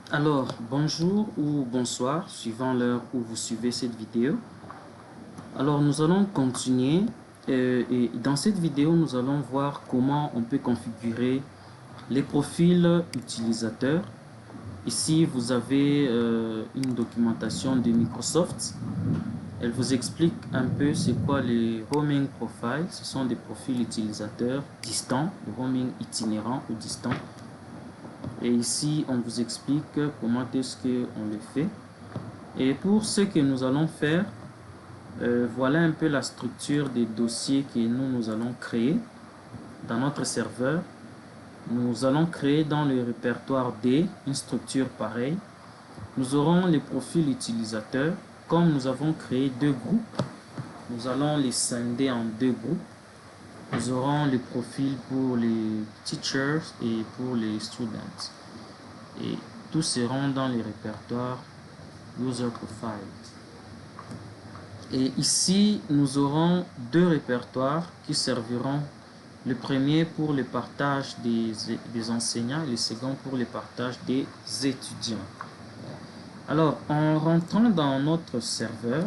Alors, bonjour ou bonsoir, suivant l'heure où vous suivez cette vidéo. Alors, nous allons continuer et dans cette vidéo, nous allons voir comment on peut configurer les profils utilisateurs. Ici, vous avez une documentation de Microsoft. Elle vous explique un peu c'est quoi les roaming profiles. Ce sont des profils utilisateurs distants, le roaming itinérant ou distant. Et ici, on vous explique comment est-ce qu'on le fait. Et pour ce que nous allons faire, voilà un peu la structure des dossiers que nous allons créer dans notre serveur. Nous allons créer dans le répertoire D une structure pareille. Nous aurons les profils utilisateurs. Comme nous avons créé deux groupes, nous allons les scinder en deux groupes. Nous aurons les profils pour les teachers et pour les students. Et tous seront dans les répertoires User Profile. Et ici, nous aurons deux répertoires qui serviront. Le premier pour le partage des enseignants et le second pour le partage des étudiants. Alors, en rentrant dans notre serveur,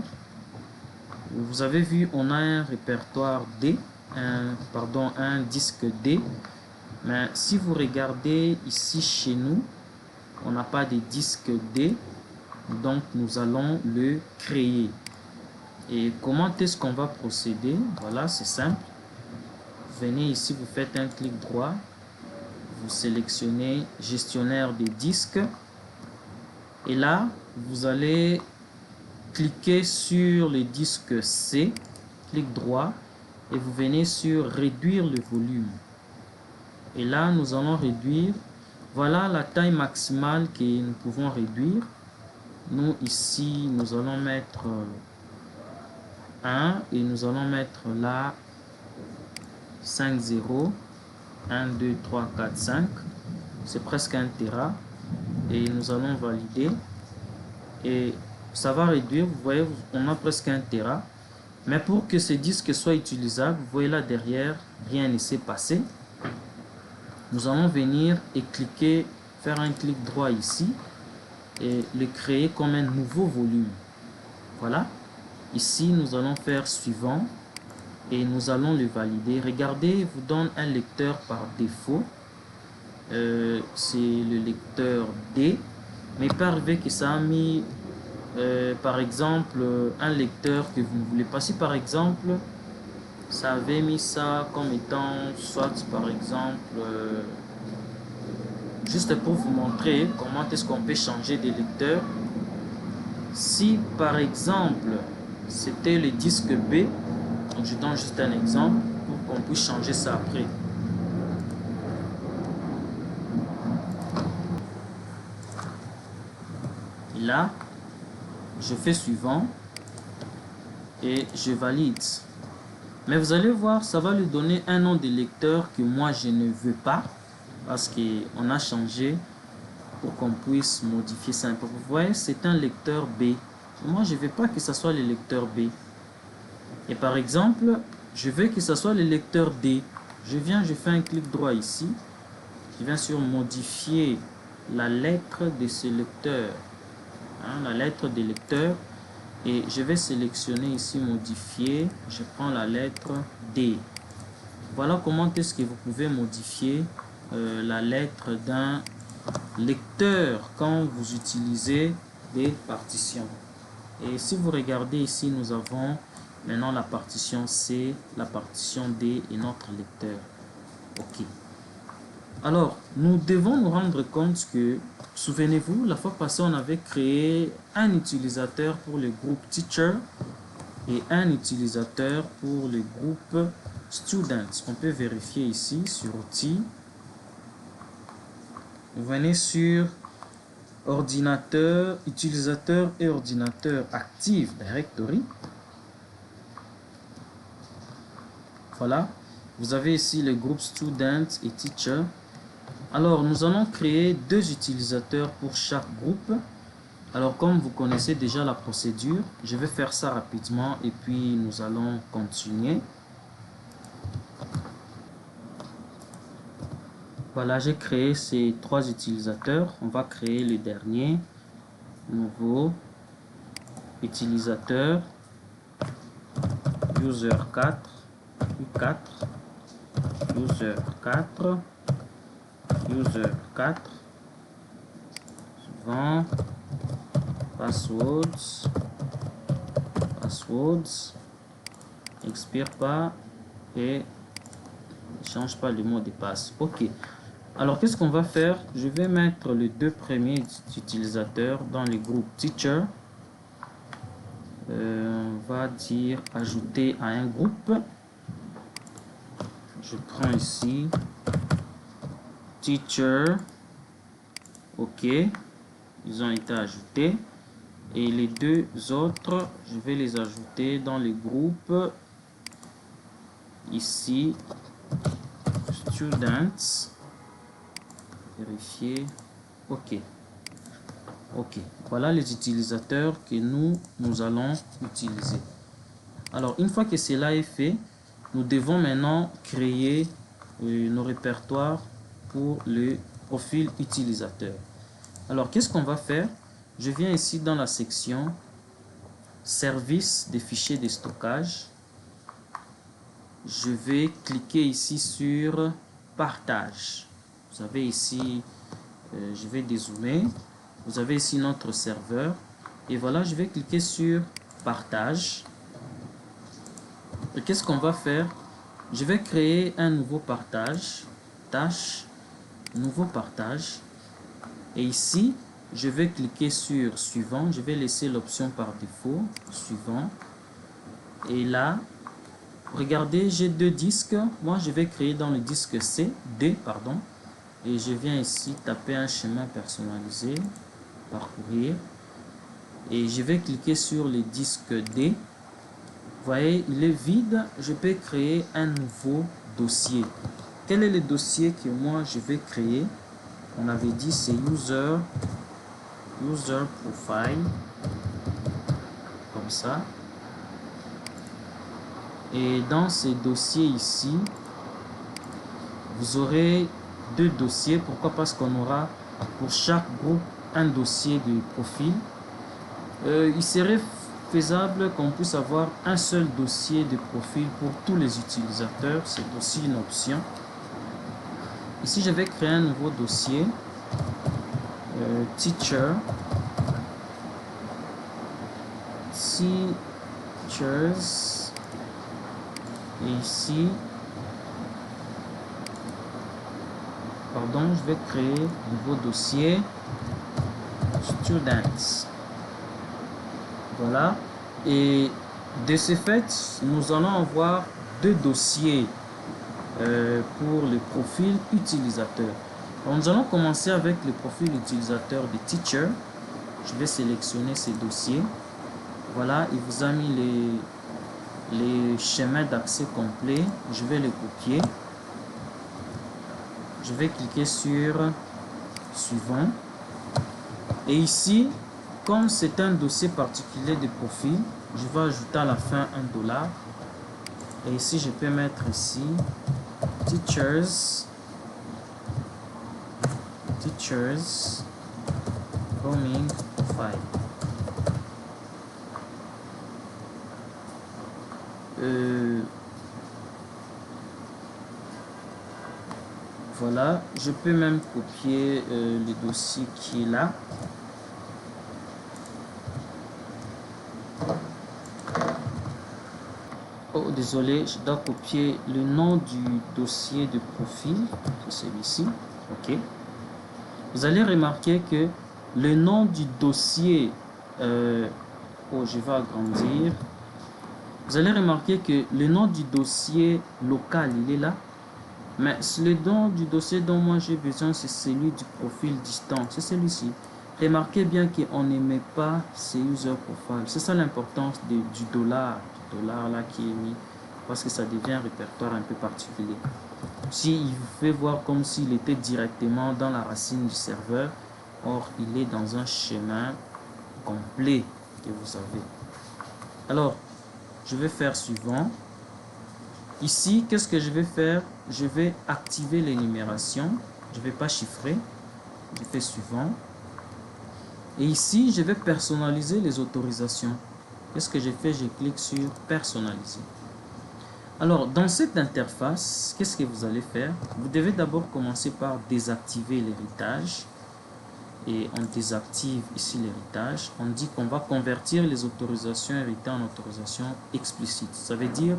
vous avez vu, on a un répertoire D, un disque D. Mais si vous regardez ici chez nous, on n'a pas de disque D, donc nous allons le créer. Et comment est-ce qu'on va procéder? Voilà, c'est simple. Venez ici, vous faites un clic droit, vous sélectionnez gestionnaire des disques et là, vous allez cliquer sur le disque C, clic droit et vous venez sur réduire le volume. Et là, nous allons réduire. Voilà la taille maximale que nous pouvons réduire. Nous, ici, nous allons mettre 1 et nous allons mettre là 5, 0, 1, 2, 3, 4, 5. C'est presque 1 Tera. Et nous allons valider. Et ça va réduire. Vous voyez, on a presque 1 Tera. Mais pour que ce disque soit utilisable, vous voyez là derrière, rien ne s'est passé. Nous allons venir et cliquer, faire un clic droit ici et le créer comme un nouveau volume. Voilà. Ici, nous allons faire suivant et nous allons le valider. Regardez, il vous donne un lecteur par défaut. C'est le lecteur D. Mais il peut arriver que ça a mis, par exemple, un lecteur que vous ne voulez pas. Si par exemple, ça avait mis ça comme étant, soit par exemple, juste pour vous montrer comment est-ce qu'on peut changer des lecteurs. Si par exemple, c'était le disque B, donc je donne juste un exemple pour qu'on puisse changer ça après. Et là, je fais suivant et je valide. Mais vous allez voir, ça va lui donner un nom de lecteur que moi je ne veux pas parce qu'on a changé pour qu'on puisse modifier ça un peu. Vous voyez, c'est un lecteur B. Moi, je ne veux pas que ce soit le lecteur B. Et par exemple, je veux que ce soit le lecteur D. Je viens, je fais un clic droit ici. Je viens sur modifier la lettre de ce lecteur. La lettre des lecteurs. Et je vais sélectionner ici modifier. Je prends la lettre D. Voilà comment est-ce que vous pouvez modifier la lettre d'un lecteur quand vous utilisez des partitions. Et si vous regardez ici, nous avons maintenant la partition C, la partition D et notre lecteur. OK. Alors, nous devons nous rendre compte que, souvenez-vous, la fois passée, on avait créé un utilisateur pour le groupe Teacher et un utilisateur pour le groupe Students. On peut vérifier ici sur Outils. Vous venez sur Ordinateur, Utilisateur et Ordinateur Active Directory. Voilà. Vous avez ici le groupe Students et Teacher. Alors, nous allons créer deux utilisateurs pour chaque groupe. Alors, comme vous connaissez déjà la procédure, je vais faire ça rapidement et puis nous allons continuer. Voilà, j'ai créé ces 3 utilisateurs. On va créer le dernier. Nouveau utilisateur user4 u4 user4 user4 suivant passwords expire pas et ne change pas le mot de passe. Ok, alors qu'est-ce qu'on va faire? Je vais mettre les 2 premiers utilisateurs dans le groupe teacher. On va dire ajouter à un groupe. Je prends ici teacher. Ok, ils ont été ajoutés. Et les 2 autres, je vais les ajouter dans les groupes. Ici, students. Vérifier. Ok. Ok. Voilà les utilisateurs que nous allons utiliser. Alors, une fois que cela est fait, nous devons maintenant créer nos répertoires pour le profil utilisateur. Alors, qu'est-ce qu'on va faire? Je viens ici dans la section service des fichiers de stockage. Je vais cliquer ici sur partage. Vous avez ici, je vais dézoomer. Vous avez ici notre serveur. Et voilà, je vais cliquer sur partage. Et qu'est-ce qu'on va faire? Je vais créer un nouveau partage. Tâche, nouveau partage. Et ici, je vais cliquer sur suivant. Je vais laisser l'option par défaut, suivant. Et là, regardez, j'ai 2 disques. Moi, je vais créer dans le disque C, D, pardon. Et je viens ici taper un chemin personnalisé, parcourir. Et je vais cliquer sur le disque D. Vous voyez, il est vide. Je peux créer un nouveau dossier. Quel est le dossier que moi je vais créer? On avait dit c'est user profile, comme ça. Et dans ces dossiers ici, vous aurez 2 dossiers. Pourquoi? Parce qu'on aura pour chaque groupe un dossier de profil. Il serait faisable qu'on puisse avoir un seul dossier de profil pour tous les utilisateurs. C'est aussi une option. Ici, je vais créer un nouveau dossier. Teachers. Et ici, pardon, je vais créer un nouveau dossier students. Voilà. Et de ce fait, nous allons avoir 2 dossiers pour le profil utilisateur. Alors, nous allons commencer avec le profil utilisateur de teacher. Je vais sélectionner ces dossiers. Voilà, il vous a mis les schémas d'accès complet. Je vais les copier. Je vais cliquer sur suivant. Et ici, comme c'est un dossier particulier de profil, je vais ajouter à la fin $. Et ici, je peux mettre ici teachers roaming profile. Voilà, je peux même copier le dossier qui est là. Oh, désolé, je dois copier le nom du dossier de profil, c'est celui-ci. Ok. Vous allez remarquer que le nom du dossier, oh, je vais agrandir. Vous allez remarquer que le nom du dossier local, il est là. Mais le nom du dossier dont moi j'ai besoin, c'est celui du profil distant. C'est celui-ci. Remarquez bien qu'on ne met pas ces user profile. C'est ça l'importance du dollar. Là qui est mis. Parce que ça devient un répertoire un peu particulier. Si il vous fait voir comme s'il était directement dans la racine du serveur. Or, il est dans un chemin complet que vous avez. Alors, je vais faire suivant. Ici, qu'est-ce que je vais faire? Je vais activer l'énumération. Je ne vais pas chiffrer. Je fais suivant. Et ici, je vais personnaliser les autorisations. Qu'est-ce que j'ai fait? Je clique sur personnaliser. Alors, dans cette interface, qu'est-ce que vous allez faire? Vous devez d'abord commencer par désactiver l'héritage. Et on désactive ici l'héritage. On dit qu'on va convertir les autorisations héritées en autorisations explicites. Ça veut dire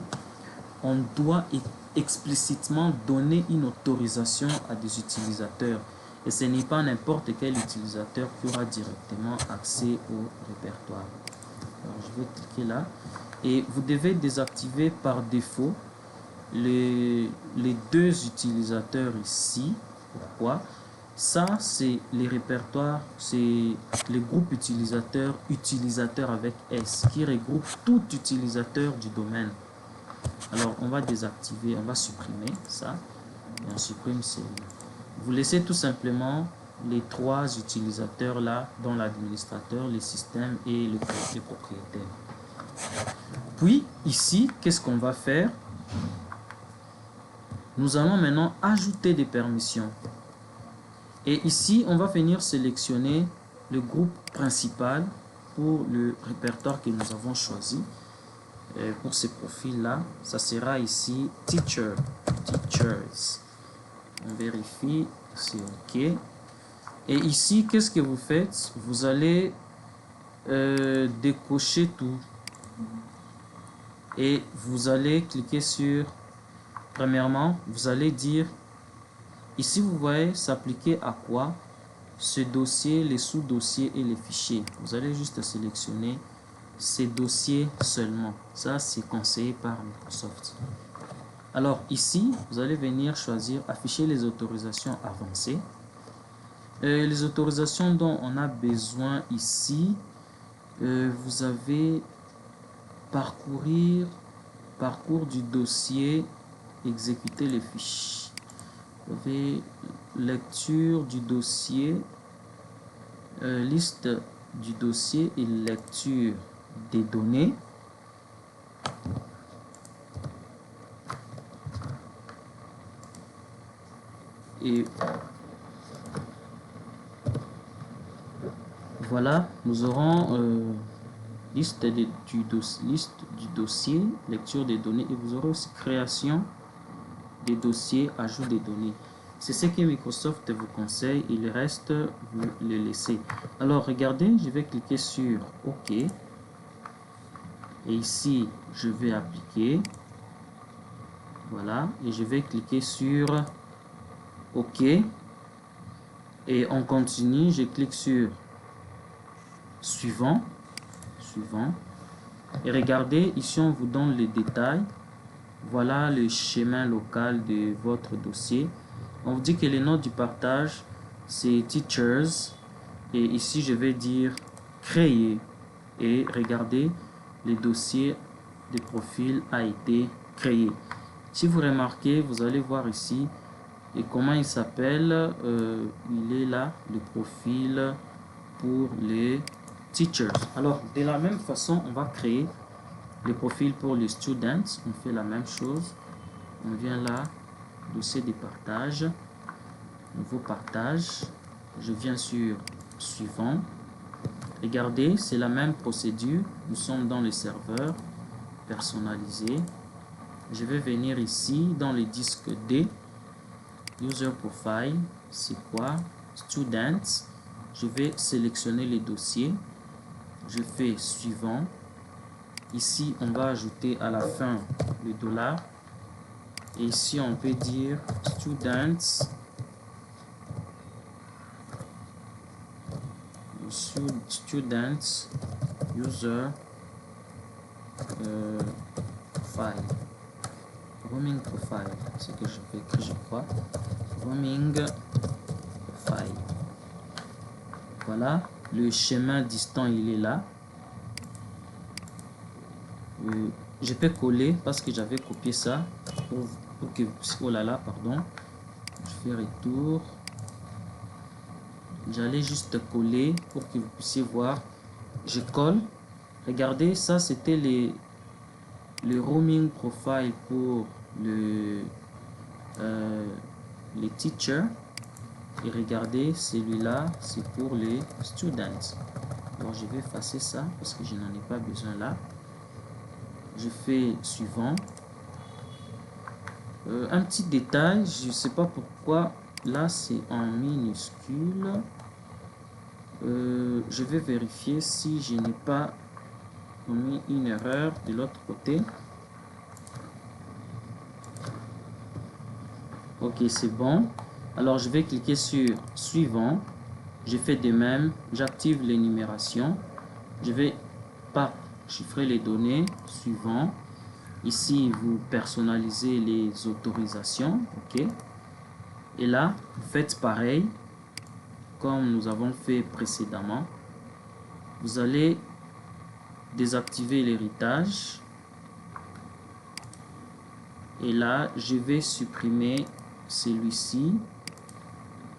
on doit explicitement donner une autorisation à des utilisateurs. Et ce n'est pas n'importe quel utilisateur qui aura directement accès au répertoire. Alors, je vais cliquer là. Et vous devez désactiver par défaut les deux utilisateurs ici. Pourquoi? Ça, c'est les répertoires, c'est les groupes utilisateurs avec S qui regroupent tout utilisateur du domaine. Alors, on va désactiver, on va supprimer ça. Et on supprime celui-là. Vous laissez tout simplement les trois utilisateurs là, dont l'administrateur, les systèmes et le propriétaire. Puis, ici, qu'est-ce qu'on va faire? Nous allons maintenant ajouter des permissions. Et ici, on va venir sélectionner le groupe principal pour le répertoire que nous avons choisi. Et pour ces profils-là, ça sera ici Teachers. On vérifie, c'est OK. Et ici, qu'est-ce que vous faites? Vous allez décocher tout. Et vous allez cliquer sur... Premièrement, vous allez dire... Ici, vous voyez s'appliquer à quoi? Ce dossier, les sous-dossiers et les fichiers. Vous allez juste sélectionner ces dossiers seulement. Ça, c'est conseillé par Microsoft. Alors, ici, vous allez venir choisir afficher les autorisations avancées. Les autorisations dont on a besoin ici, vous avez parcours du dossier, exécuter les fiches. Vous avez lecture du dossier, liste du dossier et lecture des données. Et voilà, nous aurons liste du dossier, lecture des données, et vous aurez aussi création des dossiers, ajout des données. C'est ce que Microsoft vous conseille et le reste, vous le laissez. Alors, regardez, je vais cliquer sur OK. Et ici, je vais appliquer. Voilà, et je vais cliquer sur OK. Et on continue, je clique sur suivant. Et regardez, ici, on vous donne les détails. Voilà le schéma local de votre dossier. On vous dit que le nom du partage, c'est Teachers. Et ici, je vais dire créer. Et regardez, le dossier de profil a été créé. Si vous remarquez, vous allez voir ici et comment il s'appelle. Il est là, le profil pour les teachers. Alors, de la même façon, on va créer le profil pour les students. On fait la même chose. On vient là, dossier de partage, nouveau partage. Je viens sur suivant. Regardez, c'est la même procédure. Nous sommes dans les serveurs personnalisés. Je vais venir ici dans les disques D. User Profile, c'est quoi? Students. Je vais sélectionner les dossiers. Je fais suivant. Ici, on va ajouter à la fin le $. Et ici, on peut dire students. Students user file. Roaming profile, c'est que je vais écrire, je crois. Roaming profile. Voilà, le schéma distant, il est là. Je peux coller parce que j'avais copié ça pour que vous puissiez... Oh là là, pardon. Je fais retour. J'allais juste coller pour que vous puissiez voir. Je colle. Regardez, ça c'était le roaming profile pour les teachers. Et regardez, celui-là, c'est pour les students. Alors, je vais effacer ça parce que je n'en ai pas besoin là. Je fais suivant. Un petit détail, je ne sais pas pourquoi là c'est en minuscule. Je vais vérifier si je n'ai pas commis une erreur de l'autre côté. Ok, c'est bon. Alors je vais cliquer sur suivant. Je fais de même, j'active l'énumération. Je vais pas chiffrer les données. Suivant. Ici, vous personnalisez les autorisations. Ok. Et là, vous faites pareil comme nous avons fait précédemment. Vous allez désactiver l'héritage. Et là, je vais supprimer celui-ci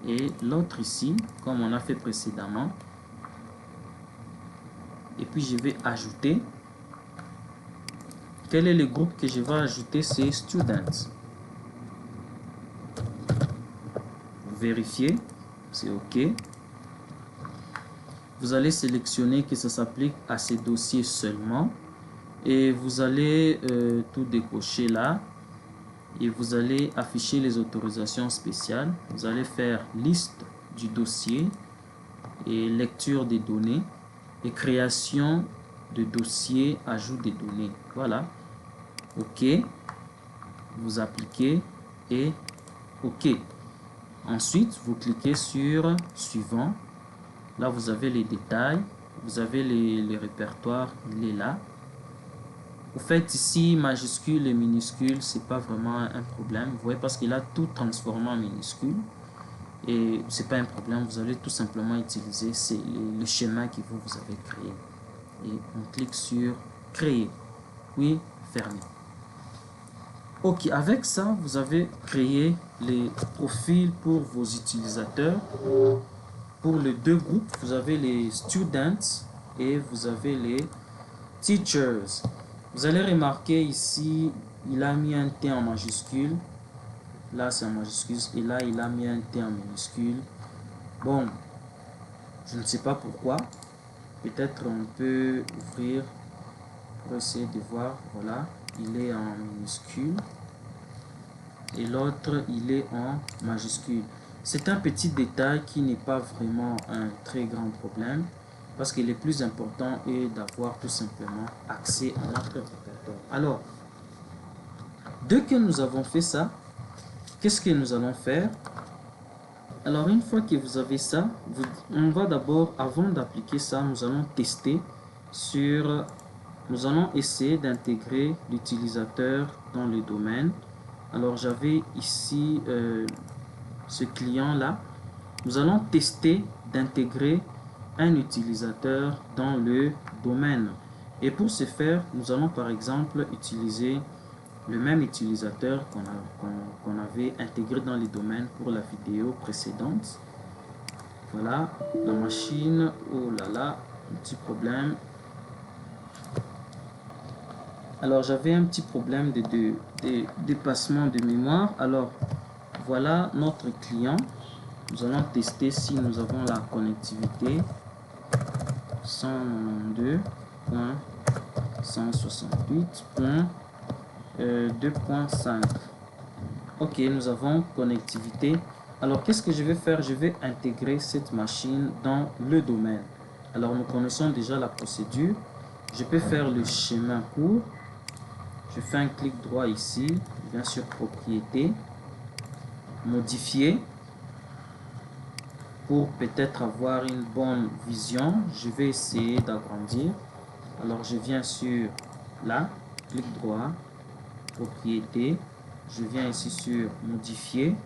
et l'autre ici, comme on a fait précédemment. Et puis, je vais ajouter. Quel est le groupe que je vais ajouter? C'est Students. Vérifier, c'est OK. Vous allez sélectionner que ça s'applique à ces dossiers seulement. Et vous allez tout décocher là. Et vous allez afficher les autorisations spéciales. Vous allez faire liste du dossier et lecture des données et création de dossier, ajout des données. Voilà. OK. Vous appliquez et OK. Ensuite, vous cliquez sur suivant. Là, vous avez les détails. Vous avez les répertoires. Il est là. Vous faites ici majuscule et minuscule, c'est pas vraiment un problème. Vous voyez, parce qu'il a tout transformé en minuscule. Et c'est pas un problème. Vous allez tout simplement utiliser le schéma que vous avez créé. Et on clique sur créer. Puis fermer. Ok, avec ça, vous avez créé les profils pour vos utilisateurs. Pour les deux groupes, vous avez les students et vous avez les teachers. Vous allez remarquer ici, il a mis un T en majuscule. Là, c'est en majuscule. Et là, il a mis un T en minuscule. Bon, je ne sais pas pourquoi. Peut-être on peut ouvrir pour essayer de voir. Voilà, il est en minuscule. Et l'autre, il est en majuscule. C'est un petit détail qui n'est pas vraiment un très grand problème. Parce que le plus important est d'avoir tout simplement accès à notre répertoire. Alors, dès que nous avons fait ça, qu'est-ce que nous allons faire? Alors, une fois que vous avez ça, on va d'abord, avant d'appliquer ça, nous allons tester sur... Nous allons essayer d'intégrer l'utilisateur dans le domaine. Alors, j'avais ici ce client-là. Nous allons tester d'intégrer un utilisateur dans le domaine. Et pour ce faire, nous allons par exemple utiliser le même utilisateur qu'on avait intégré dans les domaines pour la vidéo précédente. Voilà, la machine, oh là là, un petit problème. Alors j'avais un petit problème de dépassement de mémoire. Alors voilà notre client. Nous allons tester si nous avons la connectivité. 192.168.2.5. Ok, nous avons connectivité. Alors, qu'est-ce que je vais faire? Je vais intégrer cette machine dans le domaine. Alors, nous connaissons déjà la procédure. Je peux faire le chemin court. Je fais un clic droit ici. Je viens sur propriété. Modifier. Pour peut-être avoir une bonne vision, je vais essayer d'agrandir. Alors je viens sur là, clic droit, propriété, je viens ici sur modifier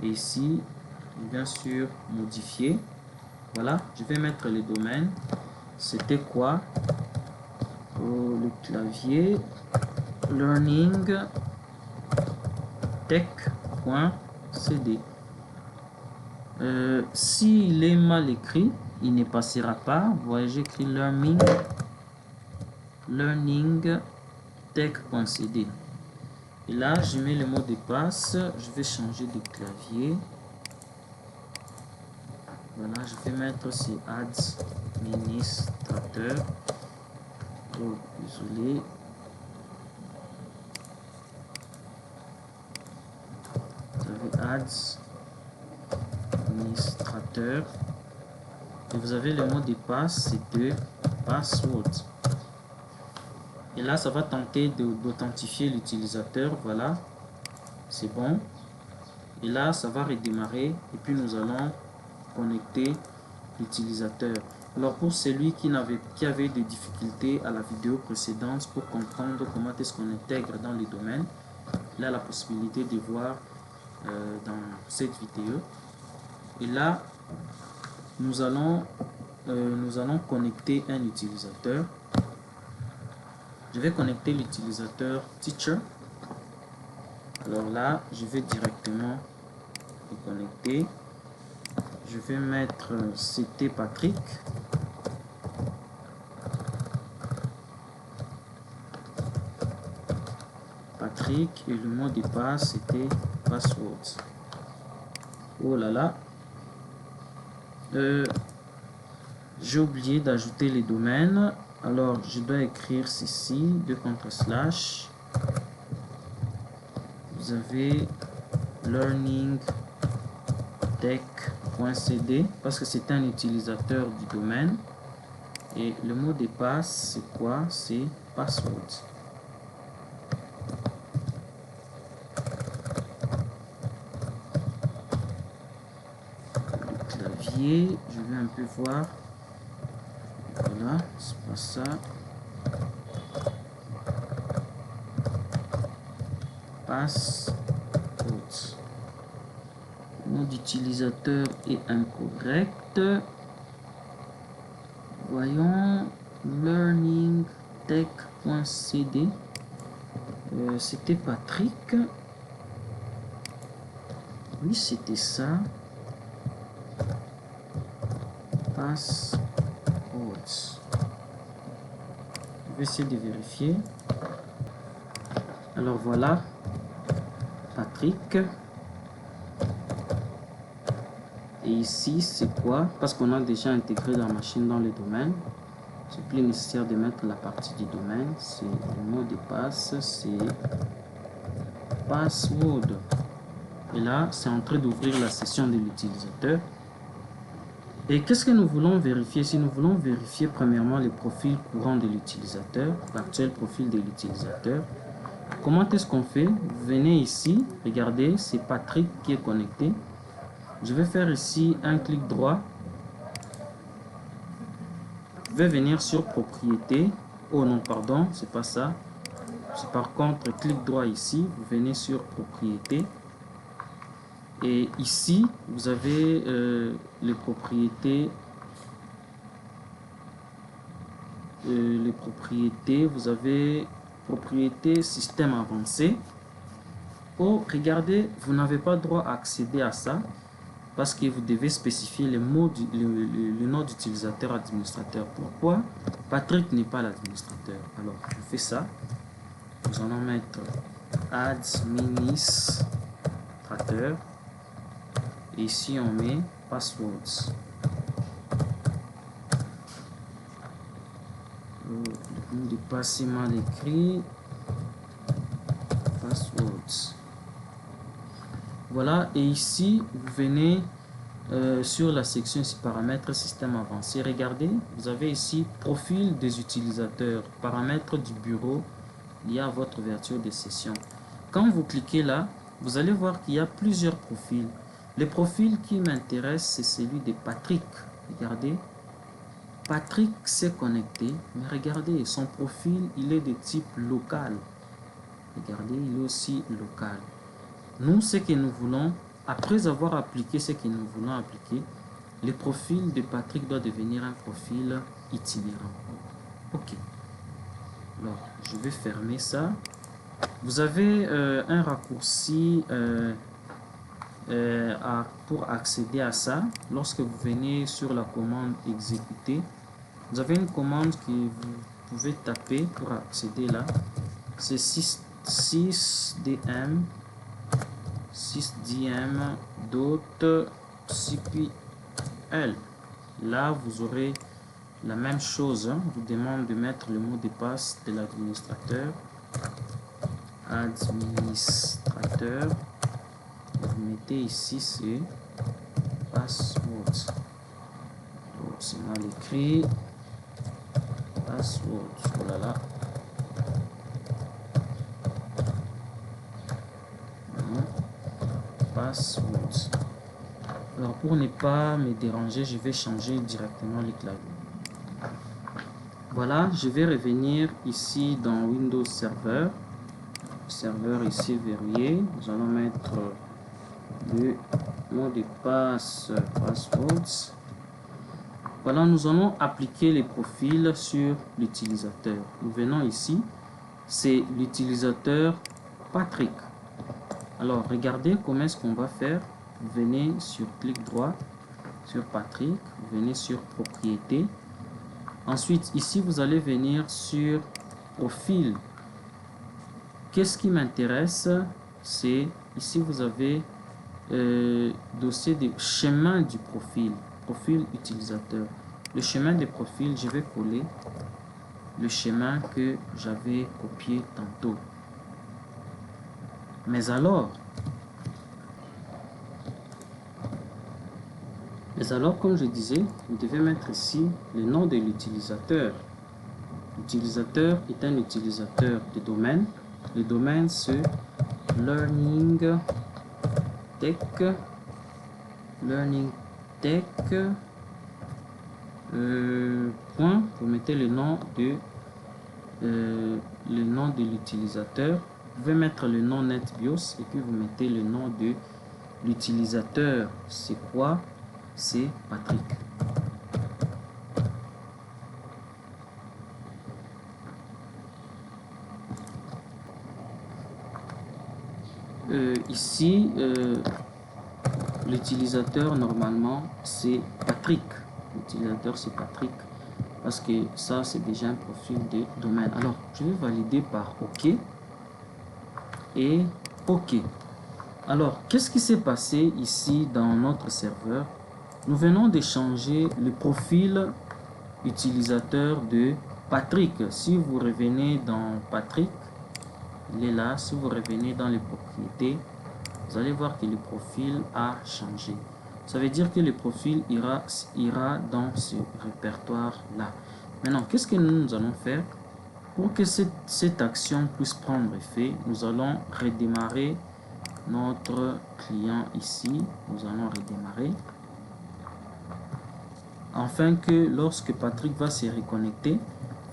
et ici je viens sur modifier. Voilà, je vais mettre les domaines. C'était quoi? Le clavier learning tech.cd. S'il est mal écrit, il ne passera pas. Vous voyez, j'écris learning tech.cd. Et là, je mets le mot de passe. Je vais changer de clavier. Voilà, je vais mettre c'est administrateur. Oh, désolé. Vous avez administrateur. Et vous avez le mot de passe, c'est de password. Et là, ça va tenter d'authentifier l'utilisateur. Voilà, c'est bon. Et là, ça va redémarrer. Et puis, nous allons connecter l'utilisateur. Alors, pour celui qui avait des difficultés à la vidéo précédente pour comprendre comment est-ce qu'on intègre dans les domaines, il a la possibilité de voir dans cette vidéo. Et là, nous allons connecter un utilisateur. Je vais connecter l'utilisateur teacher. Alors là, je vais directement le connecter. Je vais mettre c'était Patrick. Patrick et le mot de passe c'était password. Oh là là. J'ai oublié d'ajouter les domaines. Alors je dois écrire ceci, 2 contre slash. Vous avez learningtech.cd parce que c'est un utilisateur du domaine. Et le mot de passe, c'est quoi? C'est password. Le clavier, je vais un peu voir. Voilà, c'est pas ça. Password. Le nom d'utilisateur est incorrect. Voyons, learningtech.cd. C'était Patrick. Oui, c'était ça. Password. Je vais essayer de vérifier. Alors voilà, Patrick. Et ici, c'est quoi? Parce qu'on a déjà intégré la machine dans le domaine. C'est plus nécessaire de mettre la partie du domaine. C'est le mot de passe, c'est password. Et là, c'est en train d'ouvrir la session de l'utilisateur. Et qu'est-ce que nous voulons vérifier? Si nous voulons vérifier premièrement les profils courants de l'utilisateur, l'actuel profil de l'utilisateur, comment est-ce qu'on fait? Vous venez ici, regardez, c'est Patrick qui est connecté. Je vais faire ici un clic droit. Je vais venir sur propriété. Oh non, pardon, c'est pas ça. C'est par contre clic droit ici. Vous venez sur propriété. Et ici, vous avez les propriétés. Vous avez propriété système avancé. Oh, regardez, vous n'avez pas droit à accéder à ça parce que vous devez spécifier le nom d'utilisateur administrateur. Pourquoi? Patrick n'est pas l'administrateur. Alors, je fais ça. Nous allons mettre administrateur. Et ici, on met passwords. Le mot de passe est mal écrit. Passwords. Voilà, et ici, vous venez sur la section ici, paramètres système avancé. Regardez, vous avez ici profil des utilisateurs, paramètres du bureau lié à votre ouverture de session. Quand vous cliquez là, vous allez voir qu'il y a plusieurs profils. Le profil qui m'intéresse, c'est celui de Patrick. Regardez, Patrick s'est connecté, mais regardez, son profil, il est de type local. Regardez, il est aussi local. Nous, ce que nous voulons, après avoir appliqué ce que nous voulons appliquer, le profil de Patrick doit devenir un profil itinérant. Ok. Alors, je vais fermer ça. Vous avez un raccourci pour accéder à ça. Lorsque vous venez sur la commande exécuter, vous avez une commande que vous pouvez taper pour accéder là. C'est 6dm dot cp URL. Là, vous aurez la même chose. On vous demande de mettre le mot de passe de l'administrateur. Administrateur. Vous mettez ici, c'est password. C'est mal écrit. Password. Voilà. Password. Alors pour ne pas me déranger, je vais changer directement les claviers. Voilà, je vais revenir ici dans Windows Server. Serveur ici verrouillé. Nous allons mettre le mot de passe passwords. Voilà, nous allons appliquer les profils sur l'utilisateur. Nous venons ici, c'est l'utilisateur Patrick. Alors, regardez comment est-ce qu'on va faire. Vous venez sur clic droit sur Patrick, vous venez sur propriété. Ensuite, ici, vous allez venir sur profil. Qu'est-ce qui m'intéresse? C'est ici, vous avez dossier de chemin du profil, profil utilisateur. Le chemin de profil, je vais coller le chemin que j'avais copié tantôt. Mais alors, comme je disais, vous devez mettre ici le nom de l'utilisateur. L'utilisateur est un utilisateur de domaine. Le domaine, c'est Learning Tech. Learning Tech. Point. Vous mettez le nom de l'utilisateur. Vous pouvez mettre le nom NetBIOS et puis vous mettez le nom de l'utilisateur. C'est quoi? C'est Patrick. Ici, l'utilisateur normalement c'est Patrick. L'utilisateur c'est Patrick parce que ça c'est déjà un profil de domaine. Alors je vais valider par OK et OK. Alors qu'est-ce qui s'est passé ici dans notre serveur? Nous venons de changer le profil utilisateur de Patrick. Si vous revenez dans Patrick, il est là. Si vous revenez dans les propriétés, vous allez voir que le profil a changé. Ça veut dire que le profil ira dans ce répertoire-là. Maintenant, qu'est-ce que nous allons faire? Pour que cette action puisse prendre effet, nous allons redémarrer notre client ici. Nous allons redémarrer. Afin que lorsque Patrick va se reconnecter,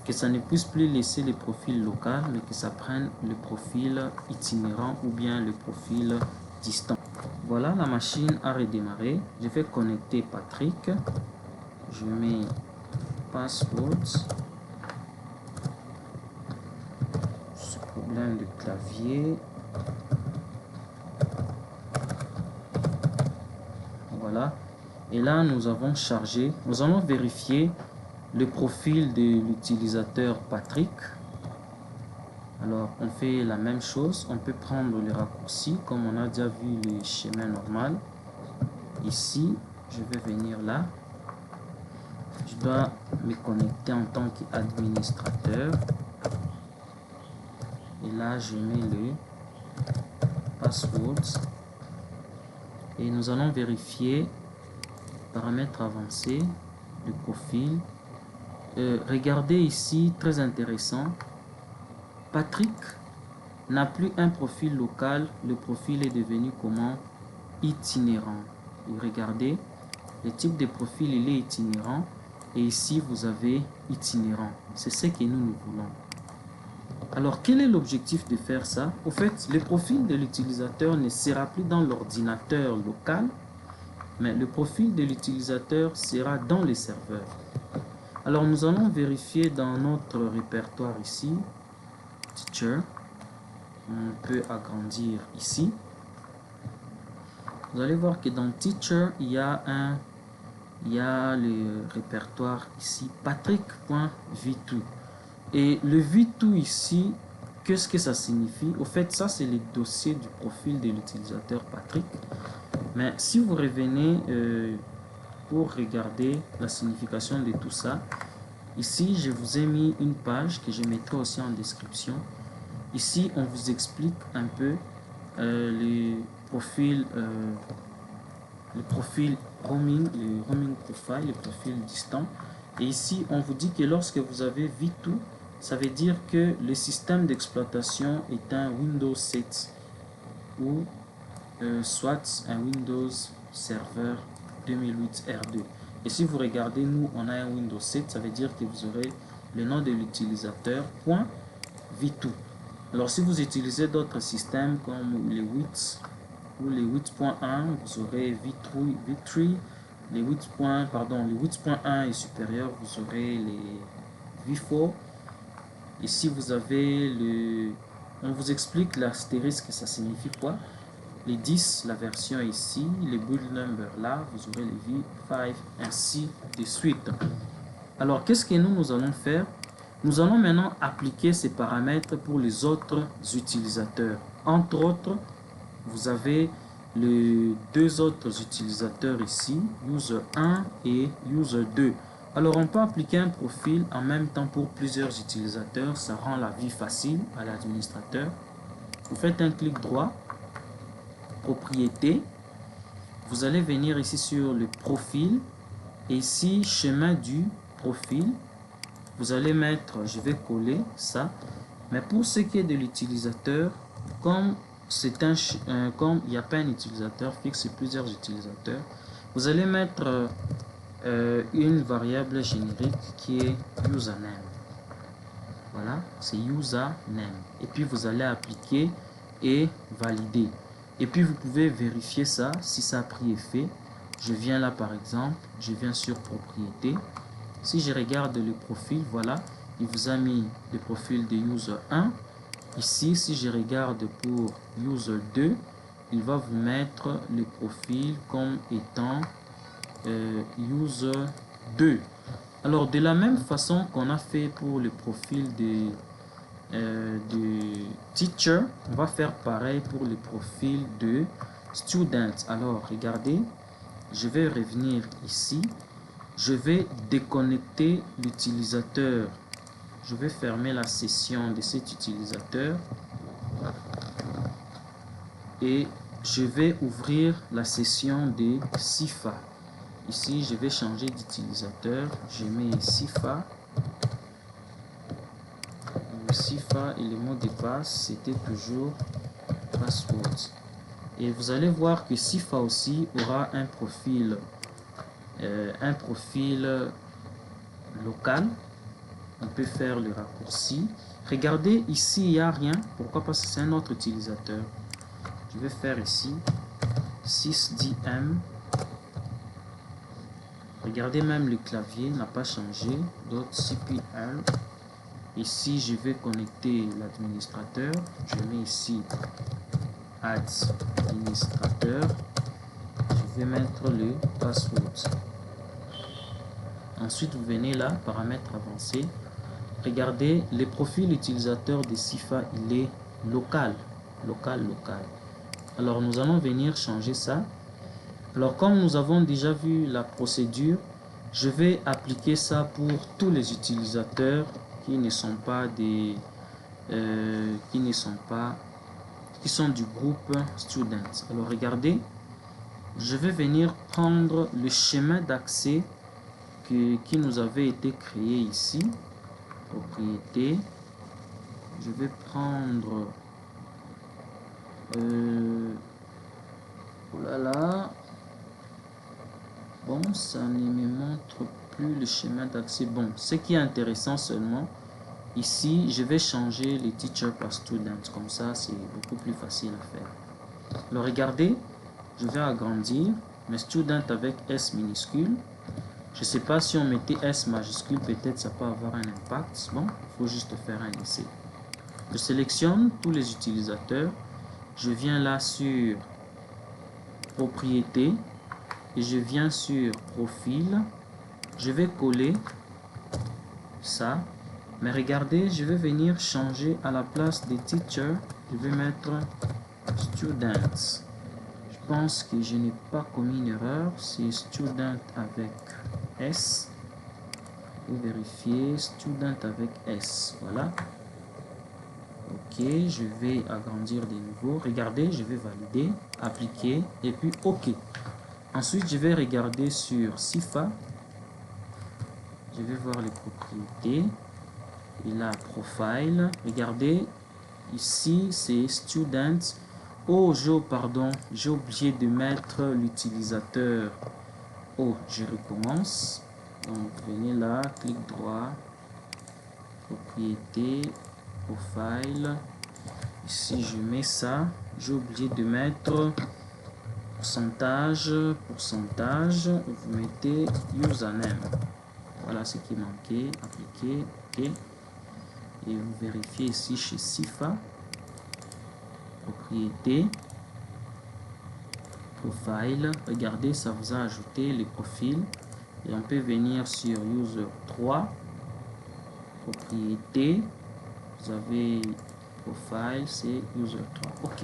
que ça ne puisse plus laisser le profil local, mais que ça prenne le profil itinérant ou bien le profil distant. Voilà, la machine a redémarré. Je vais connecter Patrick. Je mets passwords. Ce problème de clavier. Voilà. Et là, nous avons chargé. Nous allons vérifier le profil de l'utilisateur Patrick. Alors, on fait la même chose. On peut prendre le raccourci, comme on a déjà vu le chemin normal. Ici, je vais venir là. Je dois me connecter en tant qu'administrateur. Et là, je mets le password. Et nous allons vérifier paramètres avancés, le profil. Regardez ici, très intéressant. Patrick n'a plus un profil local, le profil est devenu comment? Itinérant. Et regardez, le type de profil il est itinérant et ici vous avez itinérant. C'est ce que nous voulons. Alors quel est l'objectif de faire ça? Au fait, le profil de l'utilisateur ne sera plus dans l'ordinateur local, mais le profil de l'utilisateur sera dans les serveurs. Alors nous allons vérifier dans notre répertoire ici, Teacher, on peut agrandir ici. Vous allez voir que dans Teacher, il y a le répertoire ici, Patrick.v2. Et le v2 ici, qu'est-ce que ça signifie? Au fait, ça c'est le dossier du profil de l'utilisateur Patrick. Mais si vous revenez pour regarder la signification de tout ça. Ici, je vous ai mis une page que je mettrai aussi en description. Ici, on vous explique un peu les profils roaming, le roaming profile, le profil distant. Et ici, on vous dit que lorsque vous avez vu tout, ça veut dire que le système d'exploitation est un Windows 7 ou soit un Windows Server 2008 R2. Et si vous regardez, nous, on a un Windows 7, ça veut dire que vous aurez le nom de l'utilisateur, .v2. Alors, si vous utilisez d'autres systèmes comme les 8 ou les 8.1, vous aurez v3, les 8.1 et supérieur, vous aurez les v4. Et si vous avez le... On vous explique l'astérisque, ça signifie quoi. Les 10, la version ici, les build number là, vous aurez les v5, ainsi de suite. Alors, qu'est-ce que nous allons faire? Nous allons maintenant appliquer ces paramètres pour les autres utilisateurs. Entre autres, vous avez les deux autres utilisateurs ici, user 1 et user 2. Alors, on peut appliquer un profil en même temps pour plusieurs utilisateurs. Ça rend la vie facile à l'administrateur. Vous faites un clic droit, propriété. Vous allez venir ici sur le profil. Et ici, chemin du profil. Vous allez mettre, je vais coller ça. Mais pour ce qui est de l'utilisateur, comme comme il n'y a pas un utilisateur fixe, c'est plusieurs utilisateurs, vous allez mettre une variable générique qui est username. Voilà, c'est username. Et puis vous allez appliquer et valider. Et puis vous pouvez vérifier ça si ça a pris effet. Je viens là par exemple, je viens sur propriété. Si je regarde le profil, voilà, il vous a mis le profil de user 1. Ici, si je regarde pour user 2, il va vous mettre le profil comme étant user 2. Alors, de la même façon qu'on a fait pour le profil de teacher, on va faire pareil pour le profil de student. Alors, regardez, je vais revenir ici. Je vais déconnecter l'utilisateur. Je vais fermer la session de cet utilisateur. Et je vais ouvrir la session de SIFA. Ici, je vais changer d'utilisateur. Je mets SIFA. Le SIFA et le mot de passe, c'était toujours password. Et vous allez voir que SIFA aussi aura un profil local. On peut faire le raccourci. Regardez ici, il n'y a rien. Pourquoi? Parce que c'est un autre utilisateur. Je vais faire ici 6dm. Regardez, même le clavier n'a pas changé. .cpl. Ici, je vais connecter l'administrateur. Je mets ici administrateur. Je vais mettre le password. Ensuite, vous venez là, paramètres avancés. Regardez, le profil utilisateur de SIFA, il est local. Local. Alors, nous allons venir changer ça. Alors, comme nous avons déjà vu la procédure, je vais appliquer ça pour tous les utilisateurs qui ne sont pas des... qui sont du groupe students. Alors, regardez, je vais venir prendre le schéma d'accès qui nous avait été créé ici. Propriété. Je vais prendre oh là là, bon, ça ne me montre plus le schéma d'accès. Bon, ce qui est intéressant seulement ici, je vais changer les teacher par student, comme ça c'est beaucoup plus facile à faire. Alors regardez, je vais agrandir mes students avec S minuscule. Je ne sais pas si on mettait S majuscule, peut-être ça peut avoir un impact. Bon, il faut juste faire un essai. Je sélectionne tous les utilisateurs. Je viens là sur propriété et je viens sur profil. Je vais coller ça. Mais regardez, je vais venir changer à la place des teachers. Je vais mettre students. Je pense que je n'ai pas commis une erreur. C'est student avec S. Vous vérifiez student avec S. Voilà. Ok, je vais agrandir de nouveau. Regardez, je vais valider, appliquer et puis OK. Ensuite, je vais regarder sur SIFA. Je vais voir les propriétés. Et là, profile. Regardez, ici, c'est student. Oh, pardon, j'ai oublié de mettre l'utilisateur. Oh, je recommence. Donc, venez là, clic droit, propriété, profile. Ici, je mets ça. J'ai oublié de mettre pourcentage. Vous mettez username. Voilà ce qui manquait. Appliquer, OK. Et vous vérifiez ici chez SIFA. Propriété. Profile. Regardez, ça vous a ajouté les profils. Et on peut venir sur user 3. Propriété. Vous avez profile, c'est user 3. OK.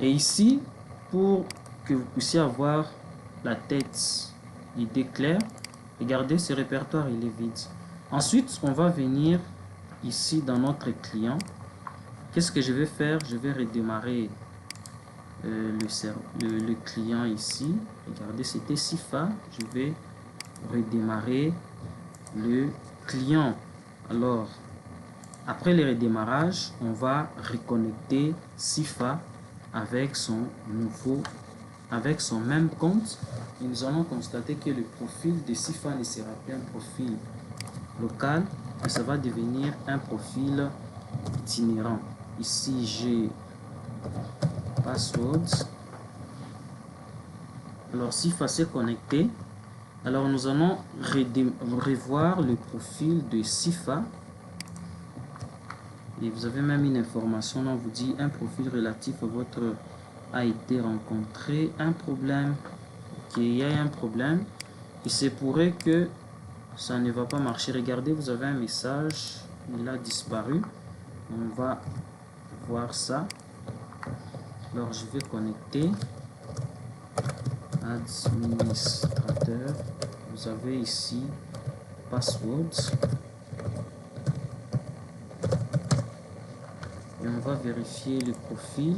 Et ici, pour que vous puissiez avoir la tête idée claire, regardez, ce répertoire, il est vide. Ensuite, on va venir ici dans notre client. Qu'est-ce que je vais faire? Je vais redémarrer le client ici. Regardez, c'était SIFA. Je vais redémarrer le client. Alors, après le redémarrage, on va reconnecter SIFA avec son même compte. Et nous allons constater que le profil de SIFA ne sera plus un profil local, mais ça va devenir un profil itinérant. Ici, j'ai passwords. Alors, SIFA s'est connecté. Alors, nous allons revoir le profil de SIFA. Et vous avez même une information, on vous dit un profil relatif à votre a été rencontré, un problème. Ok, il y a un problème. Il se pourrait que ça ne va pas marcher. Regardez, vous avez un message, il a disparu. On va voir ça. Alors, je vais connecter. Administrateur. Vous avez ici passwords. Et on va vérifier le profil.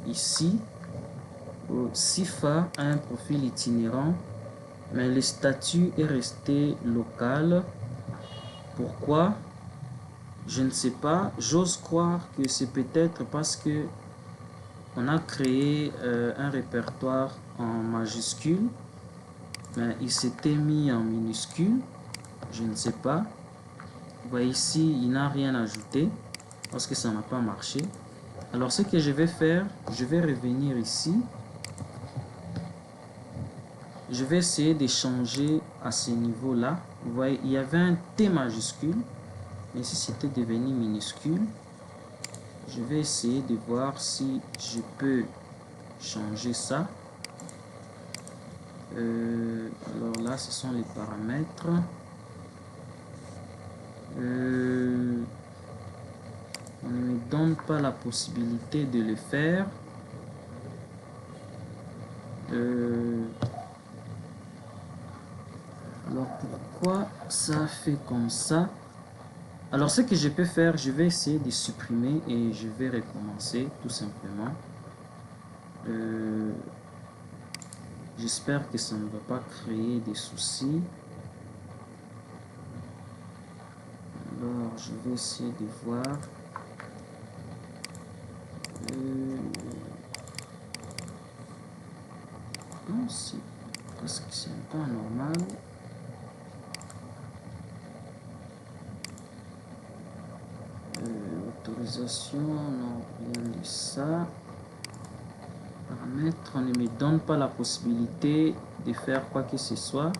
Ici, SIFA a un profil itinérant, mais le statut est resté local. Pourquoi? Je ne sais pas. J'ose croire que c'est peut-être parce que on a créé un répertoire en majuscule, mais il s'était mis en minuscule. Je ne sais pas. Vous voyez ici, il n'a rien ajouté parce que ça n'a pas marché. Alors, ce que je vais faire, je vais revenir ici. Je vais essayer de changer à ce niveau-là. Vous voyez, il y avait un T majuscule, mais si c'était devenu minuscule, je vais essayer de voir si je peux changer ça. Alors là, ce sont les paramètres. On ne me donne pas la possibilité de le faire. Alors pourquoi ça fait comme ça? Alors ce que je peux faire, je vais essayer de supprimer et je vais recommencer tout simplement. J'espère que ça ne va pas créer des soucis. Alors je vais essayer de voir. Non, c'est parce que c'est un peu anormal. Autorisation, non, rien de ça. Paramètres, on ne me donne pas la possibilité de faire quoi que ce soit.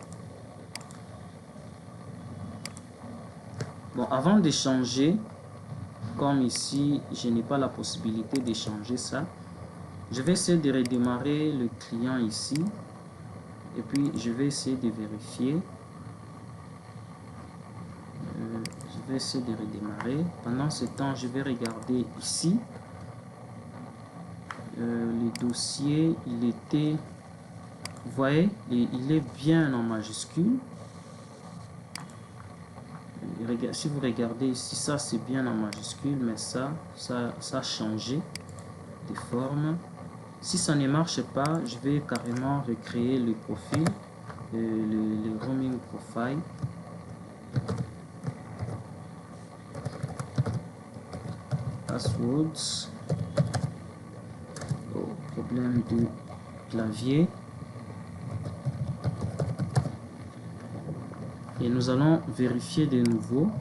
Bon, avant de changer, comme ici, je n'ai pas la possibilité de changer ça, je vais essayer de redémarrer le client ici. Et puis, je vais essayer de vérifier. Je vais essayer de redémarrer. Pendant ce temps, je vais regarder ici. les dossiers, il était, vous voyez, il est bien en majuscule. Si vous regardez ici, ça c'est bien en majuscule, mais ça a changé de forme. Si ça ne marche pas, je vais carrément recréer le profil, le roaming profile. Passwords. Oh, problème de clavier. Et nous allons vérifier de nouveau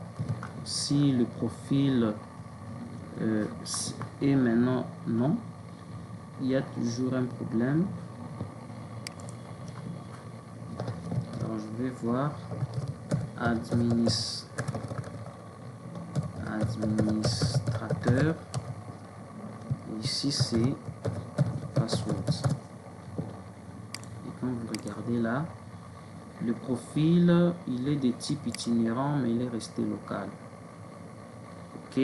si le profil est maintenant non. Il y a toujours un problème. Alors je vais voir administrateur. Et ici c'est passwords. Et quand vous regardez là, le profil il est de type itinérant mais il est resté local. Ok.